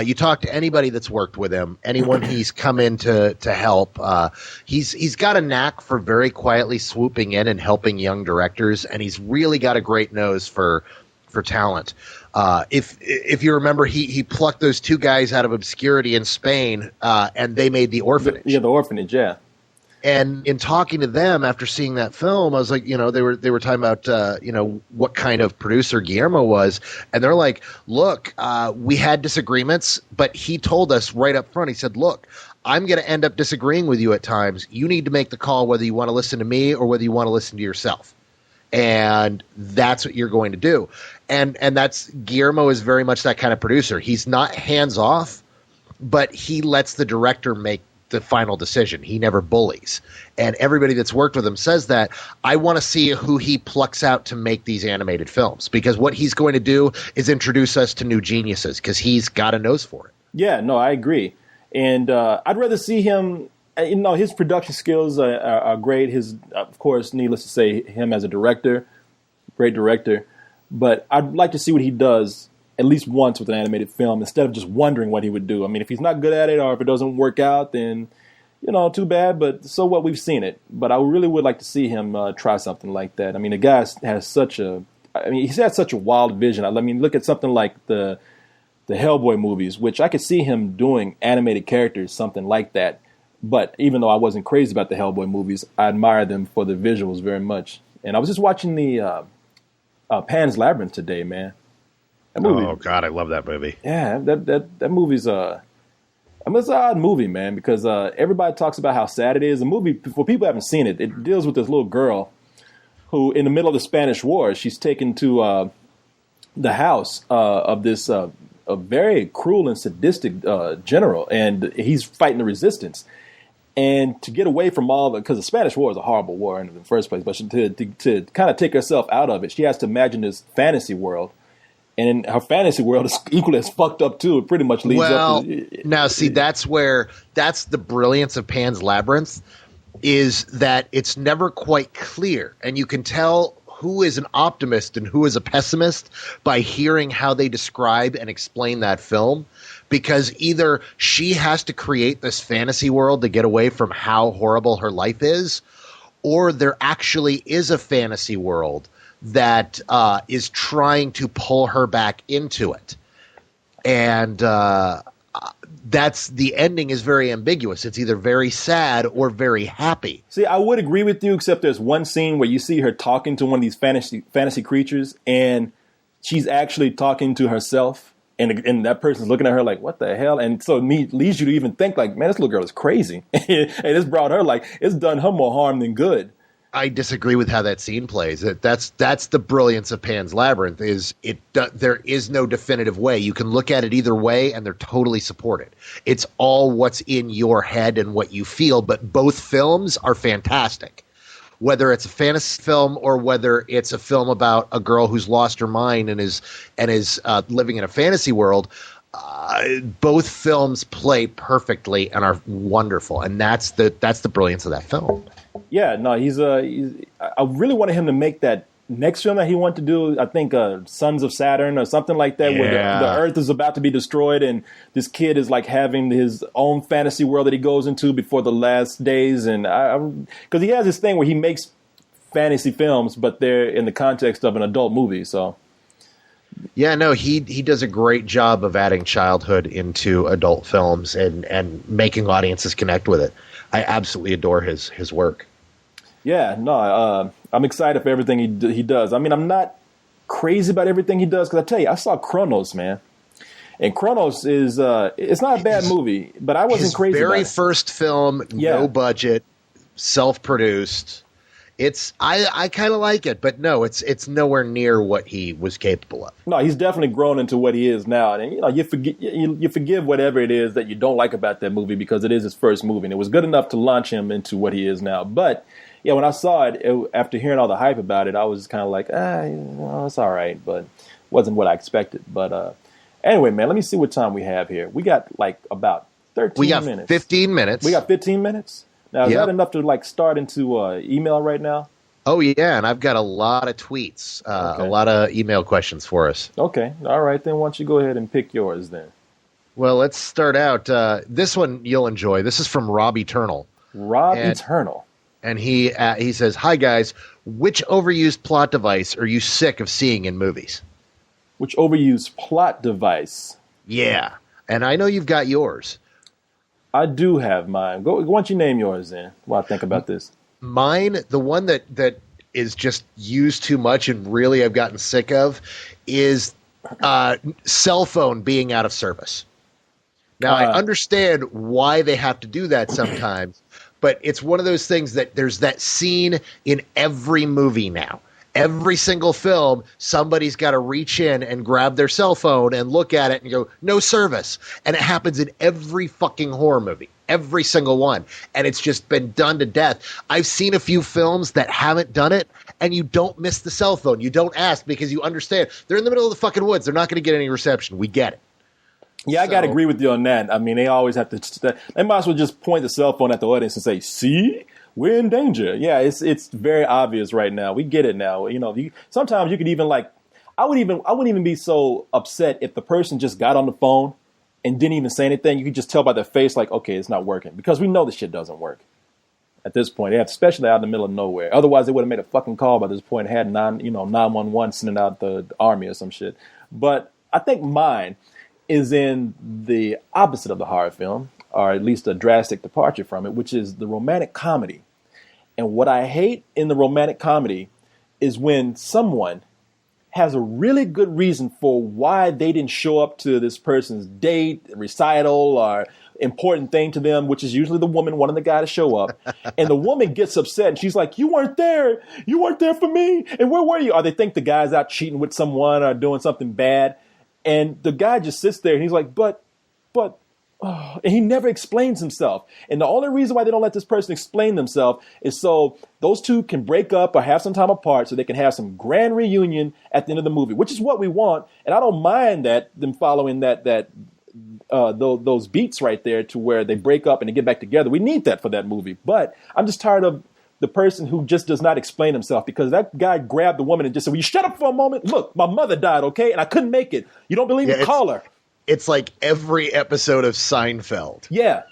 You talk to anybody that's worked with him, anyone he's come in to help. He's got a knack for very quietly swooping in and helping young directors, and he's really got a great nose for talent. If you remember, he plucked those two guys out of obscurity in Spain, and they made The Orphanage. Yeah, The Orphanage, yeah. And in talking to them after seeing that film, I was like, they were talking about, what kind of producer Guillermo was. And they're like, look, we had disagreements, but he told us right up front, he said, look, I'm going to end up disagreeing with you at times. You need to make the call whether you want to listen to me or whether you want to listen to yourself. And that's what you're going to do. And that's Guillermo is very much that kind of producer. He's not hands off, but he lets the director make the final decision. He never bullies. And everybody that's worked with him says that. I want to see who he plucks out to make these animated films, because what he's going to do is introduce us to new geniuses, because he's got a nose for it. Yeah, no, I agree. And I'd rather see him, his production skills are great. His, of course, needless to say, him as a director, great director. But I'd like to see what he does at least once with an animated film, instead of just wondering what he would do. I mean, if he's not good at it or if it doesn't work out, then, too bad. But so what, we've seen it. But I really would like to see him try something like that. I mean, the guy has he's had such a wild vision. I mean, look at something like the Hellboy movies, which I could see him doing animated characters, something like that. But even though I wasn't crazy about the Hellboy movies, I admire them for the visuals very much. And I was just watching the Pan's Labyrinth today, man. That movie, oh God, I love that movie. Yeah, that movie's it's an odd movie, man, because everybody talks about how sad it is. The movie, for people who haven't seen it, it deals with this little girl who, in the middle of the Spanish War, she's taken to the house of this a very cruel and sadistic general, and he's fighting the resistance. And to get away from all of it, because the Spanish War is a horrible war in the first place, but to kind of take herself out of it, she has to imagine this fantasy world. And her fantasy world is equally as fucked up, too. It pretty much leads up to... Now, see, that's the brilliance of Pan's Labyrinth, is that it's never quite clear. And you can tell who is an optimist and who is a pessimist by hearing how they describe and explain that film. Because either she has to create this fantasy world to get away from how horrible her life is, or there actually is a fantasy world that is trying to pull her back into it. And that's the ending is very ambiguous. It's either very sad or very happy. See, I would agree with you, except there's one scene where you see her talking to one of these fantasy creatures, and she's actually talking to herself, and that person's looking at her like, what the hell? And so it leads you to even think like, man, this little girl is crazy. And it's brought her, like, it's done her more harm than good. I disagree with how that scene plays. That's the brilliance of Pan's Labyrinth. There is no definitive way. You can look at it either way, and they're totally supported. It's all what's in your head and what you feel. But both films are fantastic. Whether it's a fantasy film or whether it's a film about a girl who's lost her mind and is living in a fantasy world, both films play perfectly and are wonderful. And that's the brilliance of that film. Yeah, no, I really wanted him to make that next film that he wanted to do, I think Sons of Saturn or something like that, where the Earth is about to be destroyed and this kid is like having his own fantasy world that he goes into before the last days. And because he has this thing where he makes fantasy films, but they're in the context of an adult movie. So Yeah, no, he does a great job of adding childhood into adult films and making audiences connect with it. I absolutely adore his work. Yeah, no, I'm excited for everything he does. I mean, I'm not crazy about everything he does because I tell you, I saw Kronos, man, and Kronos is it's not a bad movie, but I wasn't crazy about it. His very first film, no budget, self-produced. I kind of like it, but no, it's nowhere near what he was capable of. No, he's definitely grown into what he is now, and you forgive whatever it is that you don't like about that movie because it is his first movie, and it was good enough to launch him into what he is now. But yeah, when I saw it after hearing all the hype about it, I was kind of like, it's all right, but wasn't what I expected. But anyway, man, let me see what time we have here. We got like about 13 minutes. We got 15 minutes. We got 15 minutes? Now, is that enough to like start into email right now? Oh, yeah, and I've got a lot of tweets, a lot of email questions for us. Okay, all right, then why don't you go ahead and pick yours then? Well, let's start out. This one you'll enjoy. This is from Rob Eternal. Eternal. And he says, "Hi, guys. Which overused plot device are you sick of seeing in movies?" Which overused plot device? Yeah, and I know you've got yours. I do have mine. Why don't you name yours then while I think about this? Mine, the one that is just used too much and really I've gotten sick of, is cell phone being out of service. Now, I understand why they have to do that sometimes, but it's one of those things that there's that scene in every movie now. Every single film, somebody's got to reach in and grab their cell phone and look at it and go, no service. And it happens in every fucking horror movie, every single one. And it's just been done to death. I've seen a few films that haven't done it, and you don't miss the cell phone. You don't ask because you understand. They're in the middle of the fucking woods. They're not going to get any reception. We get it. Yeah, I got to agree with you on that. I mean, they always have to. They might as well just point the cell phone at the audience and say, see? We're in danger. Yeah, it's very obvious right now. We get it now. Sometimes you could even I wouldn't even be so upset if the person just got on the phone and didn't even say anything. You could just tell by their face, like, okay, it's not working, because we know this shit doesn't work at this point. Especially out in the middle of nowhere. Otherwise, they would have made a fucking call by this point and had 911 sending out the army or some shit. But I think mine is in the opposite of the horror film, or at least a drastic departure from it, which is the romantic comedy. And what I hate in the romantic comedy is when someone has a really good reason for why they didn't show up to this person's date, recital, or important thing to them, which is usually the woman wanting the guy to show up. And the woman gets upset and she's like, you weren't there for me. And where were you? Or they think the guy's out cheating with someone or doing something bad. And the guy just sits there and he's like, but, and he never explains himself. And the only reason why they don't let this person explain themselves is so those two can break up or have some time apart so they can have some grand reunion at the end of the movie, which is what we want. And I don't mind them following those beats right there to where they break up and they get back together. We need that for that movie. But I'm just tired of the person who just does not explain himself, because that guy grabbed the woman and just said, will you shut up for a moment? Look, my mother died, okay? And I couldn't make it. You don't believe me? Call her. It's like every episode of Seinfeld. Yeah.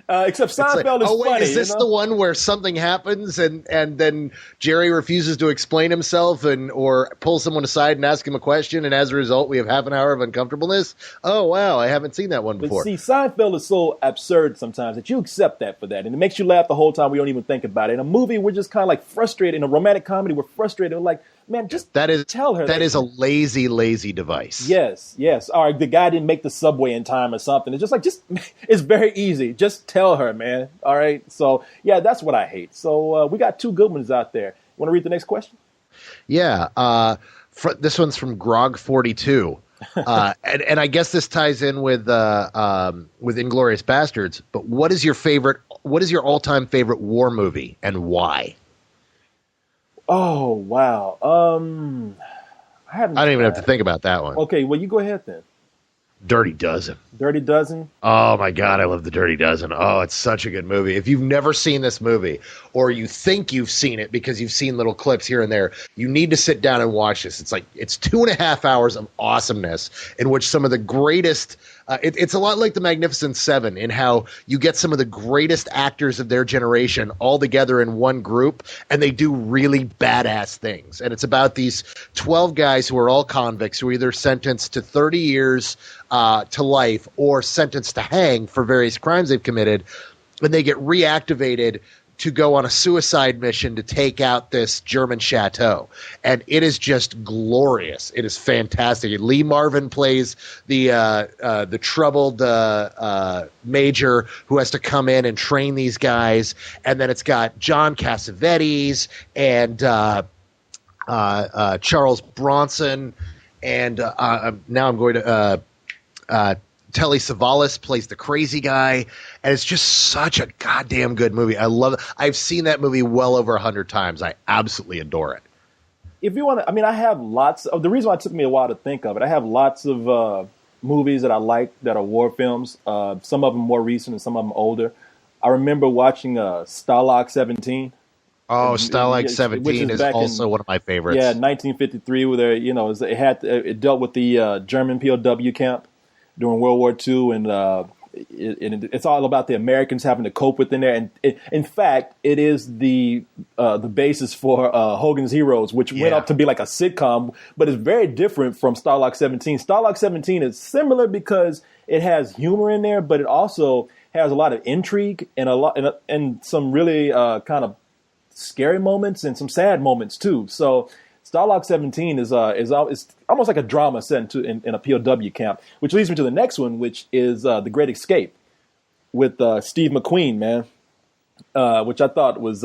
Except Seinfeld is funny. Is this the one where something happens and then Jerry refuses to explain himself or pull someone aside and ask him a question, and as a result we have half an hour of uncomfortableness? Oh, wow, I haven't seen that one before. But see, Seinfeld is so absurd sometimes that you accept that for that, and it makes you laugh the whole time. We don't even think about it. In a movie, we're just kind of like frustrated. In a romantic comedy, we're frustrated. We're like, man, just tell her. That is a lazy device. Yes. Or the guy didn't make the subway in time or something. It's just it's very easy. Just tell her, man. All right. So, yeah, that's what I hate. So we got two good ones out there. Want to read the next question? Yeah. This one's from Grog42. And I guess this ties in with Inglourious Bastards. But what is your all-time favorite war movie and why? Oh, wow. I don't even have to think about that one. Okay, well, you go ahead then. Dirty Dozen. Dirty Dozen? Oh my God, I love The Dirty Dozen. Oh, it's such a good movie. If you've never seen this movie, or you think you've seen it because you've seen little clips here and there, you need to sit down and watch this. It's 2.5 hours of awesomeness in which some of the greatest. It's a lot like The Magnificent Seven in how you get some of the greatest actors of their generation all together in one group, and they do really badass things. And it's about these 12 guys who are all convicts who are either sentenced to 30 years to life or sentenced to hang for various crimes they've committed, and they get reactivated to go on a suicide mission to take out this German chateau. And it is just glorious. It is fantastic. Lee Marvin plays the troubled major who has to come in and train these guys. And then it's got John Cassavetes and Charles Bronson. And now I'm going to Telly Savalas plays the crazy guy, and it's just such a goddamn good movie. I love it. I've seen that movie well over 100 times. I absolutely adore it. If you want to, I mean, I have lots of, the reason why it took me a while to think of it, I have lots of movies that I like that are war films, some of them more recent and some of them older. I remember watching Stalag 17. Oh, Stalag 17 is also one of my favorites. Yeah, 1953, where it dealt with the German POW camp during World War II, and it's all about the Americans having to cope within there. And in fact, it is the basis for Hogan's Heroes, which went up to be like a sitcom, but it's very different from Stalag 17. Stalag 17 is similar because it has humor in there, but it also has a lot of intrigue and some really kind of scary moments and some sad moments too. So Stalag 17 is almost like a drama set in a POW camp, which leads me to the next one, which is The Great Escape with Steve McQueen, man, which I thought was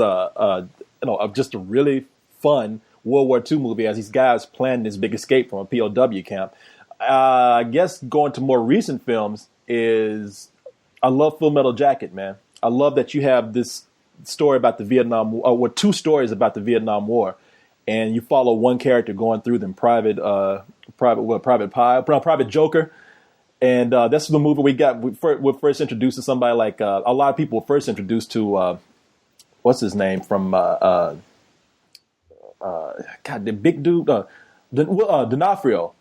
just a really fun World War II movie as these guys plan this big escape from a POW camp. I guess going to more recent films is I love Full Metal Jacket, man. I love that you have this story about the Vietnam War, or two stories about the Vietnam War. And you follow one character going through them, Private Joker, and that's the movie we got. We're first introduced to somebody like a lot of people were first introduced to what's his name from God, the big dude, D'Onofrio,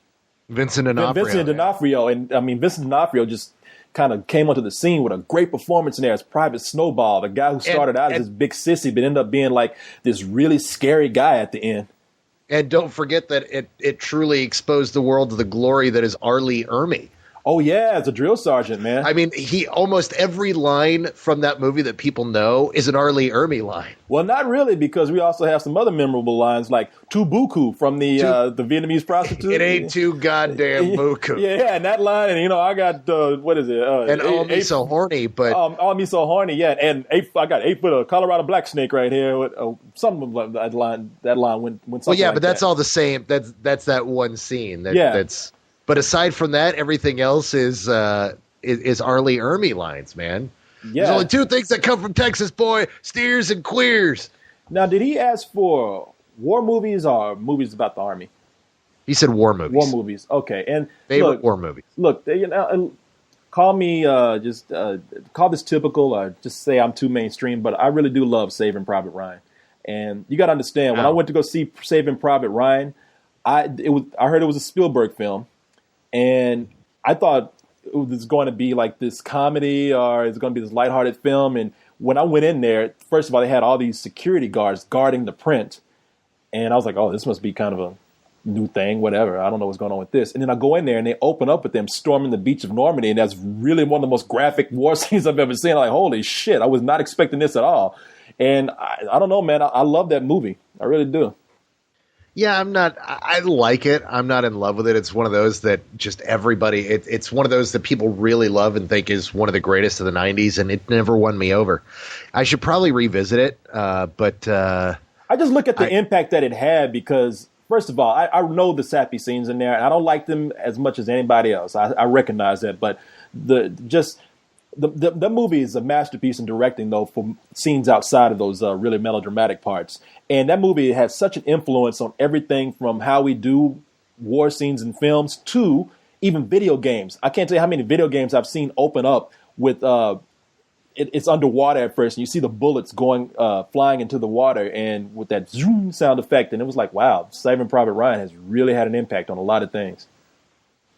Vincent D'Onofrio. Vincent D'Onofrio, and I mean Vincent D'Onofrio just kind of came onto the scene with a great performance in there as Private Snowball, the guy who started out as this big sissy, but ended up being like this really scary guy at the end. And don't forget that it truly exposed the world to the glory that is R. Lee Ermey. Oh, yeah, as a drill sergeant, man. I mean, almost every line from that movie that people know is an R. Lee Ermey line. Well, not really, because we also have some other memorable lines like "Tu buku" from the Vietnamese prostitute. It ain't too goddamn buku. Yeah, and that line, and I got what is it? And all me so horny, but all me so horny, yeah. And I got 8 foot of Colorado black snake right here. With, something like that line. That line went. Well, yeah, like but that's that. all the same. That's that one scene. That's. But aside from that, everything else is R. Lee Ermey lines, man. Yeah. There's only 2 things that come from Texas, boy: steers and queers. Now, did he ask for war movies or movies about the Army? He said war movies. War movies. Okay. And favorite war movies. Look, call me call this typical, or just say I'm too mainstream, but I really do love Saving Private Ryan. And you got to understand, when I went to go see Saving Private Ryan, I heard it was a Spielberg film. And I thought it was going to be like this comedy, or it's going to be this lighthearted film. And when I went in there, first of all, they had all these security guards guarding the print. And I was like, oh, this must be kind of a new thing, whatever. I don't know what's going on with this. And then I go in there and they open up with them storming the beach of Normandy. And that's really one of the most graphic war scenes I've ever seen. I'm like, holy shit, I was not expecting this at all. And I don't know, man. I love that movie. I really do. Yeah, I like it. I'm not in love with it. It's one of those that just everybody, it's one of those that people really love and think is one of the greatest of the 90s, and it never won me over. I should probably revisit it, but I just look at the impact that it had because, first of all, I know the sappy scenes in there, and I don't like them as much as anybody else. I recognize that, but the movie is a masterpiece in directing, though, for scenes outside of those really melodramatic parts. And that movie has such an influence on everything from how we do war scenes in films to even video games. I can't tell you how many video games I've seen open up with it's underwater at first, and you see the bullets going flying into the water, and with that zoom sound effect, and it was like, wow, Saving Private Ryan has really had an impact on a lot of things.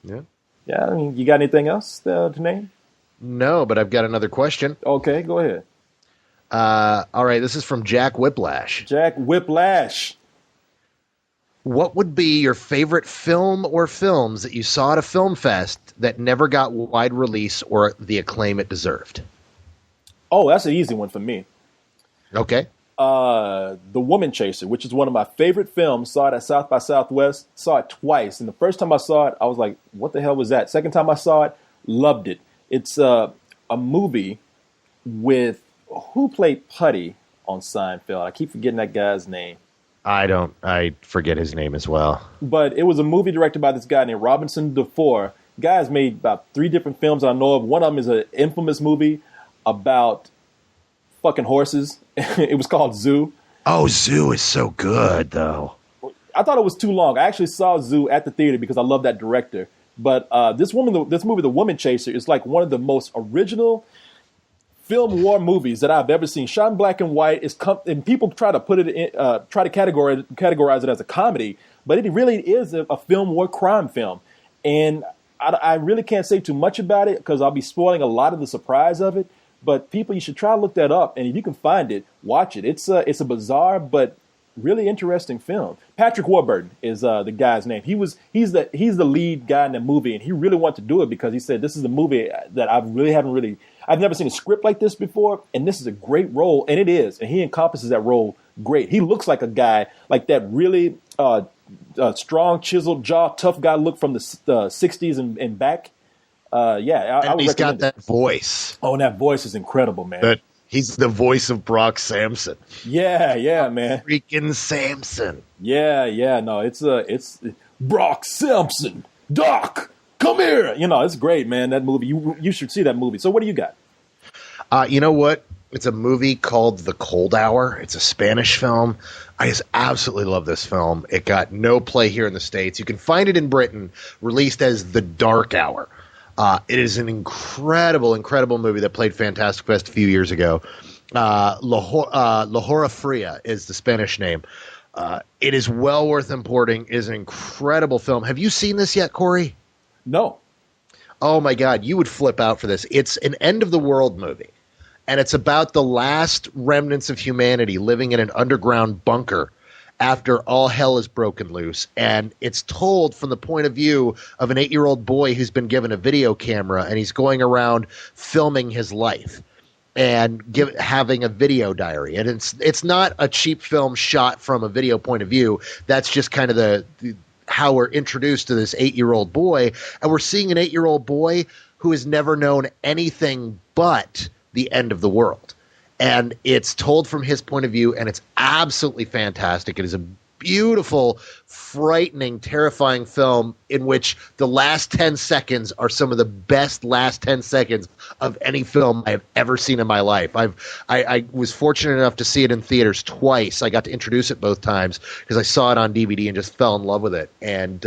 Yeah. Yeah, I mean, you got anything else to name? No, but I've got another question. Okay, go ahead. All right, this is from Jack Whiplash. Jack Whiplash. What would be your favorite film or films that you saw at a film fest that never got wide release or the acclaim it deserved? Oh, that's an easy one for me. Okay. The Woman Chaser, which is one of my favorite films. Saw it at South by Southwest. Saw it twice. And the first time I saw it, I was like, what the hell was that? Second time I saw it, loved it. It's a movie with, who played Putty on Seinfeld? I keep forgetting that guy's name. I forget his name as well. But it was a movie directed by this guy named Robinson Dufour. Guy's made about 3 different films I know of. One of them is an infamous movie about fucking horses. It was called Zoo. Oh, Zoo is so good, though. I thought it was too long. I actually saw Zoo at the theater because I love that director. But this movie, The Woman Chaser, is like one of the most original film noir movies that I've ever seen. Shot in black and white. And people try to put it in, try to categorize it as a comedy, but it really is a film noir crime film. And I really can't say too much about it because I'll be spoiling a lot of the surprise of it. But people, you should try to look that up, and if you can find it, watch it. It's a bizarre but really interesting film. Patrick Warburton is the guy's name. He's the lead guy in the movie, and he really wanted to do it because he said this is a movie that I've never seen a script like this before, and this is a great role, and it is, and he encompasses that role great. He looks like a guy like that really strong, chiseled jaw, tough guy look from the 60s and back. I would he's got recommend that voice. Oh, and that voice is incredible, man. But he's the voice of Brock Samson. Yeah, man. Freaking Samson. Yeah. No, it's Brock Samson. Doc, come here. It's great, man. That movie. You should see that movie. So what do you got? You know what? It's a movie called The Cold Hour. It's a Spanish film. I just absolutely love this film. It got no play here in the States. You can find it in Britain, released as The Dark Hour. It is an incredible, incredible movie that played Fantastic Fest a few years ago. La Hora Fria is the Spanish name. It is well worth importing. It is an incredible film. Have you seen this yet, Corey? No. Oh, my God. You would flip out for this. It's an end-of-the-world movie, and it's about the last remnants of humanity living in an underground bunker after all hell is broken loose. And it's told from the point of view of an 8-year-old boy who's been given a video camera, and he's going around filming his life and having a video diary. And it's not a cheap film shot from a video point of view. That's just kind of how we're introduced to this 8-year-old boy. And we're seeing an 8-year-old boy who has never known anything but the end of the world. And it's told from his point of view, and it's absolutely fantastic. It is a beautiful, frightening, terrifying film in which the last 10 seconds are some of the best last 10 seconds of any film I've ever seen in my life. I was fortunate enough to see it in theaters twice. I got to introduce it both times because I saw it on DVD and just fell in love with it. And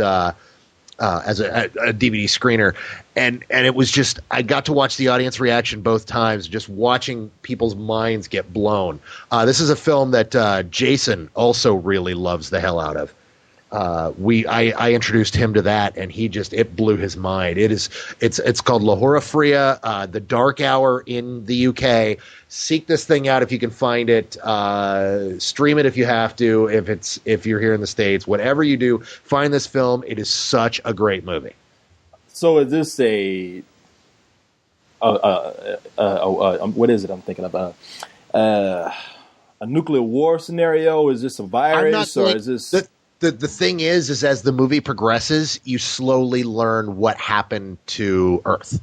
as a DVD screener, and it was just, I got to watch the audience reaction both times, just watching people's minds get blown. This is a film that Jason also really loves the hell out of. I introduced him to that, and it blew his mind. It's called La Hora Fria, The Dark Hour in the UK. Seek this thing out if you can find it. Stream it if you have to. If you're here in the States, whatever you do, find this film. It is such a great movie. So is this what is it? I'm thinking about a nuclear war scenario. Is this a virus, or is this? The thing is as the movie progresses, you slowly learn what happened to Earth.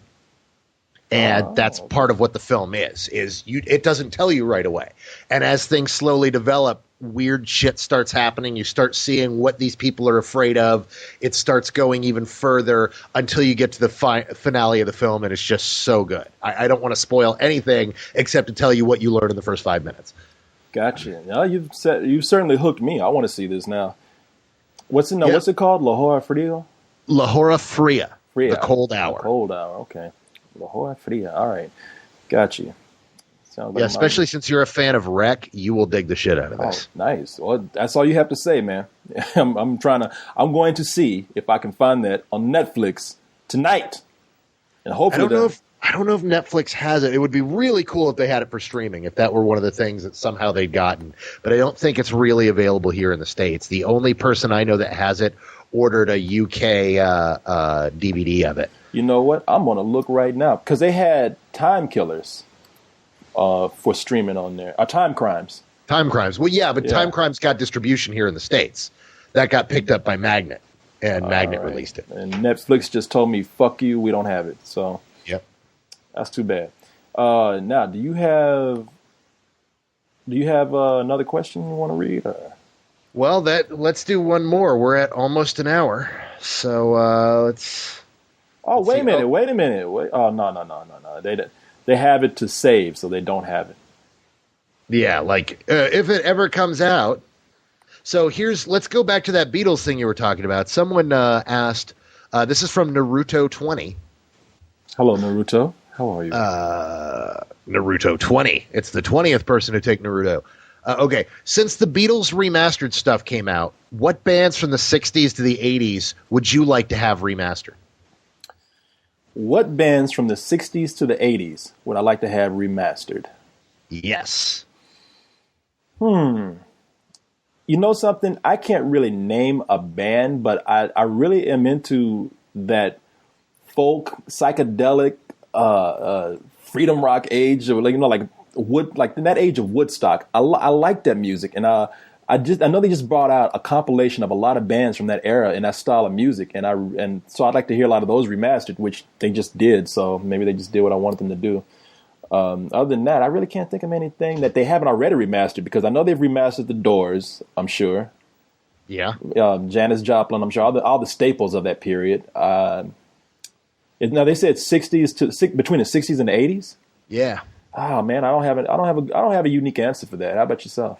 And that's part of what the film is it doesn't tell you right away. And as things slowly develop, weird shit starts happening. You start seeing what these people are afraid of. It starts going even further until you get to the finale of the film, and it's just so good. I don't want to spoil anything except to tell you what you learned in the first 5 minutes. Gotcha. Now you've certainly hooked me. I want to see this now. What's it called? La Hora Fria? La Hora Fria. Fria. The Cold Hour. The Cold Hour. Okay. La Jolla Fria. All right. Got you. Sounds like Yeah, especially since you're a fan of Wreck, you will dig the shit out of this. Oh, nice. Well, that's all you have to say, man. I'm going to see if I can find that on Netflix tonight, and hopefully I don't know if Netflix has it. It would be really cool if they had it for streaming, if that were one of the things that somehow they'd gotten. But I don't think it's really available here in the States. The only person I know that has it ordered a UK DVD of it. You know what? I'm going to look right now because they had Time Killers for streaming on there. Time Crimes. Time Crimes. Well, yeah, but Time Crimes got distribution here in the States. That got picked up by Magnet, and Magnet released it. And Netflix just told me, fuck you, we don't have it. So yep. That's too bad. Now, do you have another question you want to read? Well, let's do one more. We're at almost an hour, so let's. Oh, wait a minute. Oh, no. They have it to save, so they don't have it. Yeah, like if it ever comes out. So let's go back to that Beatles thing you were talking about. Someone asked. This is from Naruto 20. Hello, Naruto. How are you? Naruto 20. It's the 20th person to take Naruto. Okay, since the Beatles remastered stuff came out, what bands from the 60s to the 80s would you like to have remastered? What bands from the 60s to the 80s would I like to have remastered? Yes. You know something? I can't really name a band, but I really am into that folk, psychedelic, freedom rock age, or like in that age of Woodstock. I like that music, and I know they just brought out a compilation of a lot of bands from that era and that style of music, and so I'd like to hear a lot of those remastered, which they just did. So maybe they just did what I wanted them to do. Other than that, I really can't think of anything that they haven't already remastered, because I know they've remastered the Doors, I'm sure. Yeah. Janis Joplin, I'm sure all the staples of that period. Now they said between the 60s and the 80s. Yeah. Oh man, I don't have a unique answer for that. How about yourself?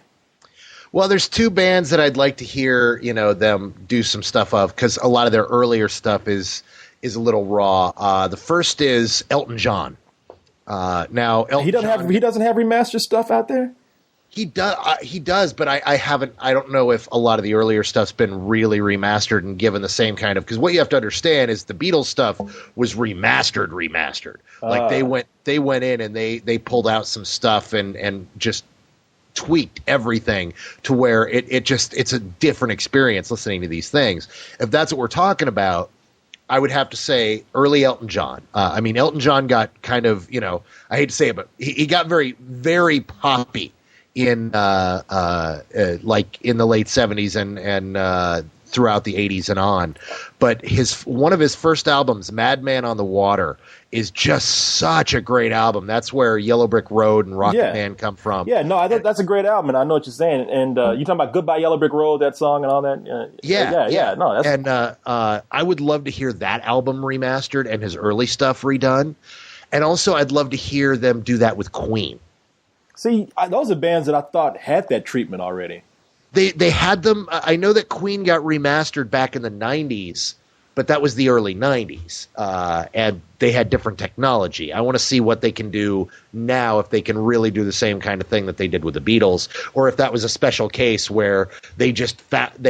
Well, there's two bands that I'd like to hear, them do some stuff of, because a lot of their earlier stuff is a little raw. The first is Elton John. Now Elton he doesn't have remastered stuff out there. He does, but I don't know if a lot of the earlier stuff's been really remastered and given the same kind of, because what you have to understand is the Beatles stuff was remastered. Like they went in and they pulled out some stuff and just tweaked everything to where it's a different experience listening to these things. If that's what we're talking about, I would have to say early Elton John. Elton John got kind of, I hate to say it, but he got very, very poppy in like in the late 70s and throughout the 80s and on. But one of his first albums, Madman on the Water, is just such a great album. That's where Yellow Brick Road and Rocket Man come from. Yeah, no, I think that's a great album, and I know what you're saying. And you talking about Goodbye Yellow Brick Road, that song and all that? Yeah. No, that's... And I would love to hear that album remastered and his early stuff redone. And also I'd love to hear them do that with Queen. See, those are bands that I thought had that treatment already. They had them. I know that Queen got remastered back in the 90s, but that was the early 90s, and they had different technology. I want to see what they can do now, if they can really do the same kind of thing that they did with the Beatles, or if that was a special case where they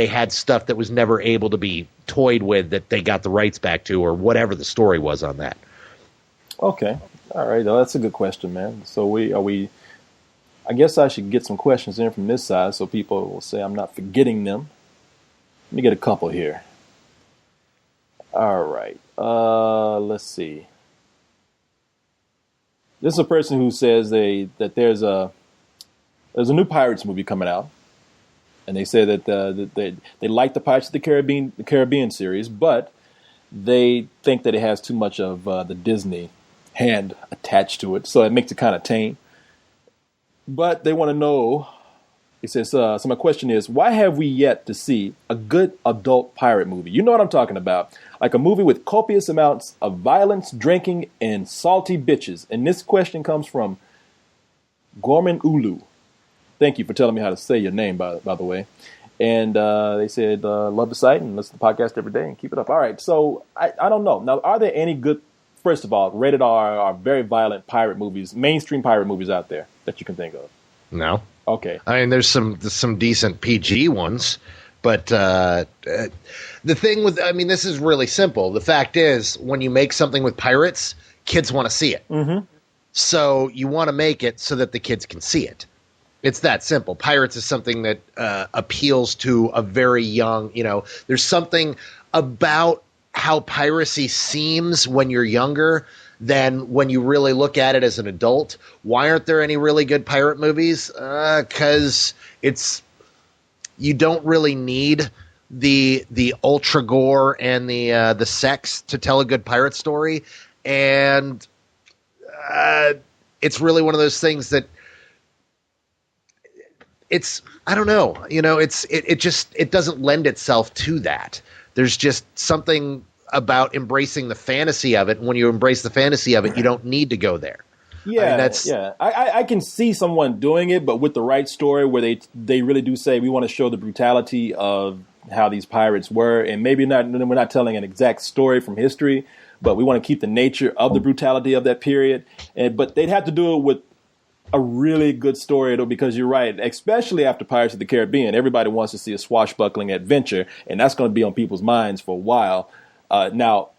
had stuff that was never able to be toyed with that they got the rights back to, or whatever the story was on that. Okay. All right. Well, that's a good question, man. So I guess I should get some questions in from this side so people will say I'm not forgetting them. Let me get a couple here. All right. Let's see. This is a person who says that there's a new Pirates movie coming out, and they say that they like the Pirates of the Caribbean series, but they think that it has too much of the Disney hand attached to it, so it makes it kind of tame. But they want to know, he says, so my question is, why have we yet to see a good adult pirate movie? You know what I'm talking about. Like a movie with copious amounts of violence, drinking, and salty bitches. And this question comes from Gorman Ulu. Thank you for telling me how to say your name, by the way. And they said, love the site and listen to the podcast every day and keep it up. All right. So I don't know. Now, are there any good, first of all, rated R or very violent pirate movies, mainstream pirate movies out there that you can think of? No. Okay. I mean, there's some decent PG ones, but the thing with, I mean, this is really simple. The fact is, when you make something with pirates, kids want to see it. Mm-hmm. So you want to make it so that the kids can see it. It's that simple. Pirates is something that appeals to a very young, there's something about how piracy seems when you're younger than when you really look at it as an adult. Why aren't there any really good pirate movies? Because you don't really need the ultra gore and the sex to tell a good pirate story. And it's really one of those things that I don't know, it doesn't lend itself to that. There's just something about embracing the fantasy of it. When you embrace the fantasy of it, you don't need to go there. Yeah, I can see someone doing it, but with the right story where they really do say, we want to show the brutality of how these pirates were, and maybe we're not telling an exact story from history, but we want to keep the nature of the brutality of that period. But they'd have to do it with a really good story, though, because you're right, especially after Pirates of the Caribbean, everybody wants to see a swashbuckling adventure, and that's going to be on people's minds for a while. Now,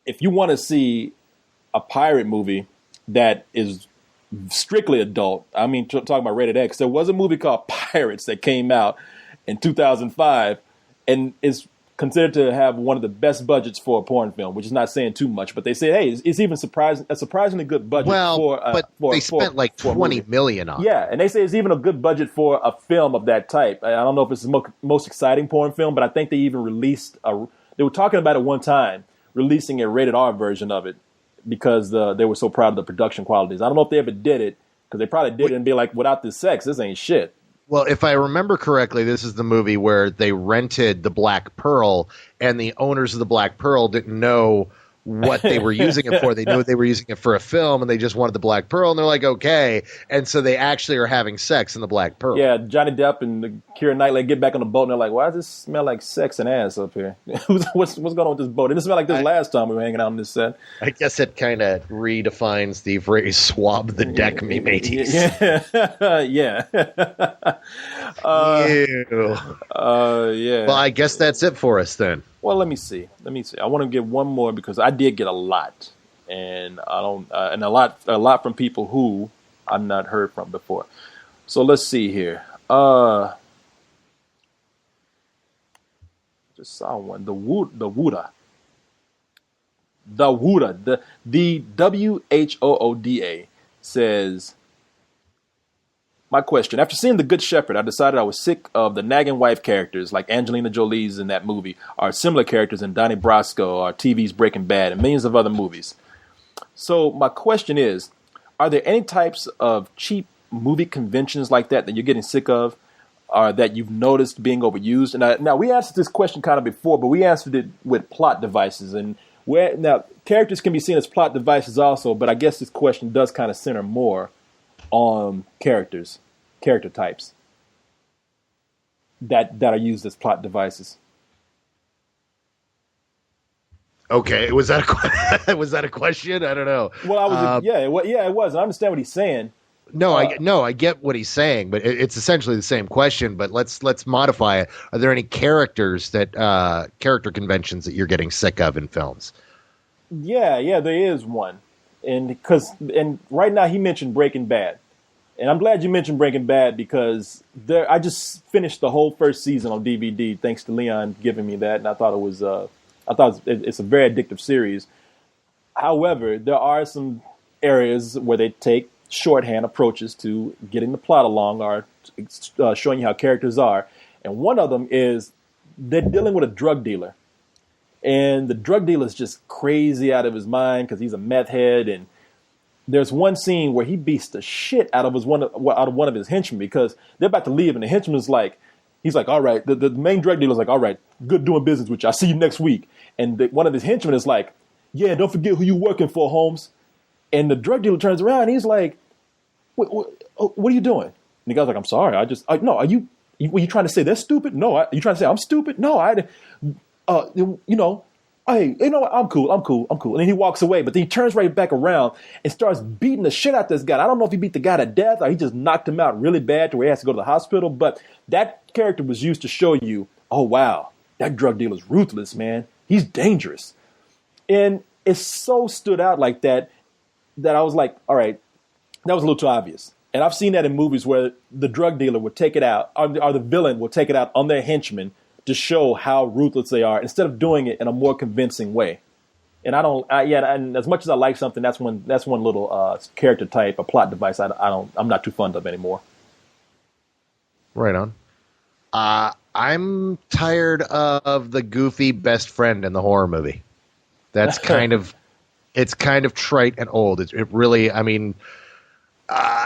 if you want to see a pirate movie that is strictly adult, I mean, talking about rated X, there was a movie called Pirates that came out in 2005, and is considered to have one of the best budgets for a porn film, which is not saying too much, but they say, hey, it's even a surprisingly good budget but they spent like $20 million on it. Yeah, and they say it's even a good budget for a film of that type. I don't know if it's the most exciting porn film, but I think they even released they were talking about it one time, releasing a rated R version of it because they were so proud of the production qualities. I don't know if they ever did it, because they probably did it and be like, without this sex, this ain't shit. Well, if I remember correctly, this is the movie where they rented the Black Pearl, and the owners of the Black Pearl didn't know what they were using it for. They knew they were using it for a film, and they just wanted the Black Pearl, and they're like, okay. And so they actually are having sex in the Black Pearl. Yeah, Johnny Depp and Keira Knightley get back on the boat, and they're like, why does this smell like sex and ass up here? what's going on with this boat? It didn't smell like this last time we were hanging out on this set. I guess it kind of redefines the phrase swab the deck, me mateys. Yeah. Ew. Yeah. Well, I guess that's it for us then. Well, let me see. I want to get one more because I did get a lot, and and a lot from people who I've not heard from before. So let's see here. Just saw one. The Wooda. The WHOODA says, my question: after seeing The Good Shepherd, I decided I was sick of the nagging wife characters like Angelina Jolie's in that movie, or similar characters in Donnie Brasco, or TV's Breaking Bad, and millions of other movies. So my question is, are there any types of cheap movie conventions like that you're getting sick of, or that you've noticed being overused? And now we answered this question kind of before, but we answered it with plot devices. And now characters can be seen as plot devices also, but I guess this question does kind of center more on character types that are used as plot devices. Okay, was that a question? I don't know. Well, it was. I understand what he's saying. No, I get what he's saying, but it's essentially the same question. But let's modify it. Are there any characters character conventions that you're getting sick of in films? Yeah, there is one, and right now he mentioned Breaking Bad. And I'm glad you mentioned Breaking Bad because I just finished the whole first season on DVD thanks to Leon giving me that, and I thought it's a very addictive series. However, there are some areas where they take shorthand approaches to getting the plot along or showing you how characters are, and one of them is they're dealing with a drug dealer, and the drug dealer is just crazy out of his mind because he's a meth head. And there's one scene where he beats the shit out of one of his henchmen because they're about to leave, and the henchman's like, he's like, all right, the main drug dealer's like, all right, good doing business with you. I'll see you next week. And one of his henchmen is like, yeah, don't forget who you working for, Holmes. And the drug dealer turns around and he's like, what are you doing? And the guy's like, I'm sorry. No, are you you trying to say they're stupid? No. You trying to say I'm stupid? No. Hey, I'm cool. And then he walks away, but then he turns right back around and starts beating the shit out of this guy. I don't know if he beat the guy to death or he just knocked him out really bad to where he has to go to the hospital. But that character was used to show you, oh, wow, that drug dealer's ruthless, man. He's dangerous. And it so stood out like that I was like, all right, that was a little too obvious. And I've seen that in movies where the drug dealer would take it out, or the villain will take it out on their henchmen to show how ruthless they are, instead of doing it in a more convincing way. And and as much as I like something, that's one little character type, a plot device I'm not too fond of anymore. Right on. I'm tired of the goofy best friend in the horror movie. That's it's kind of trite and old. It really, I mean,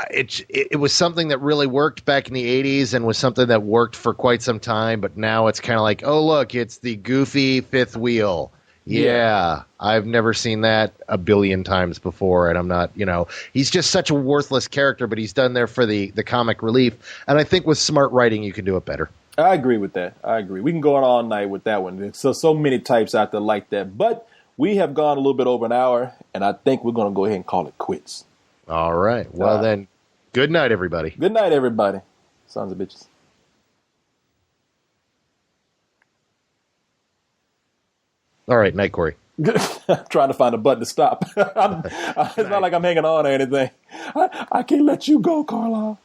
it was something that really worked back in the 80s and was something that worked for quite some time, but now it's kind of like, oh, look, it's the goofy fifth wheel. Yeah, I've never seen that a billion times before, and I'm not, he's just such a worthless character, but he's done there for the comic relief, and I think with smart writing, you can do it better. I agree with that. I agree. We can go on all night with that one. There's so many types out there like that, but we have gone a little bit over an hour, and I think we're going to go ahead and call it quits. All right. Well, then, good night, everybody. Good night, everybody. Sons of bitches. All right. Night, Corey. I'm trying to find a button to stop. It's not like I'm hanging on or anything. I can't let you go, Carlisle.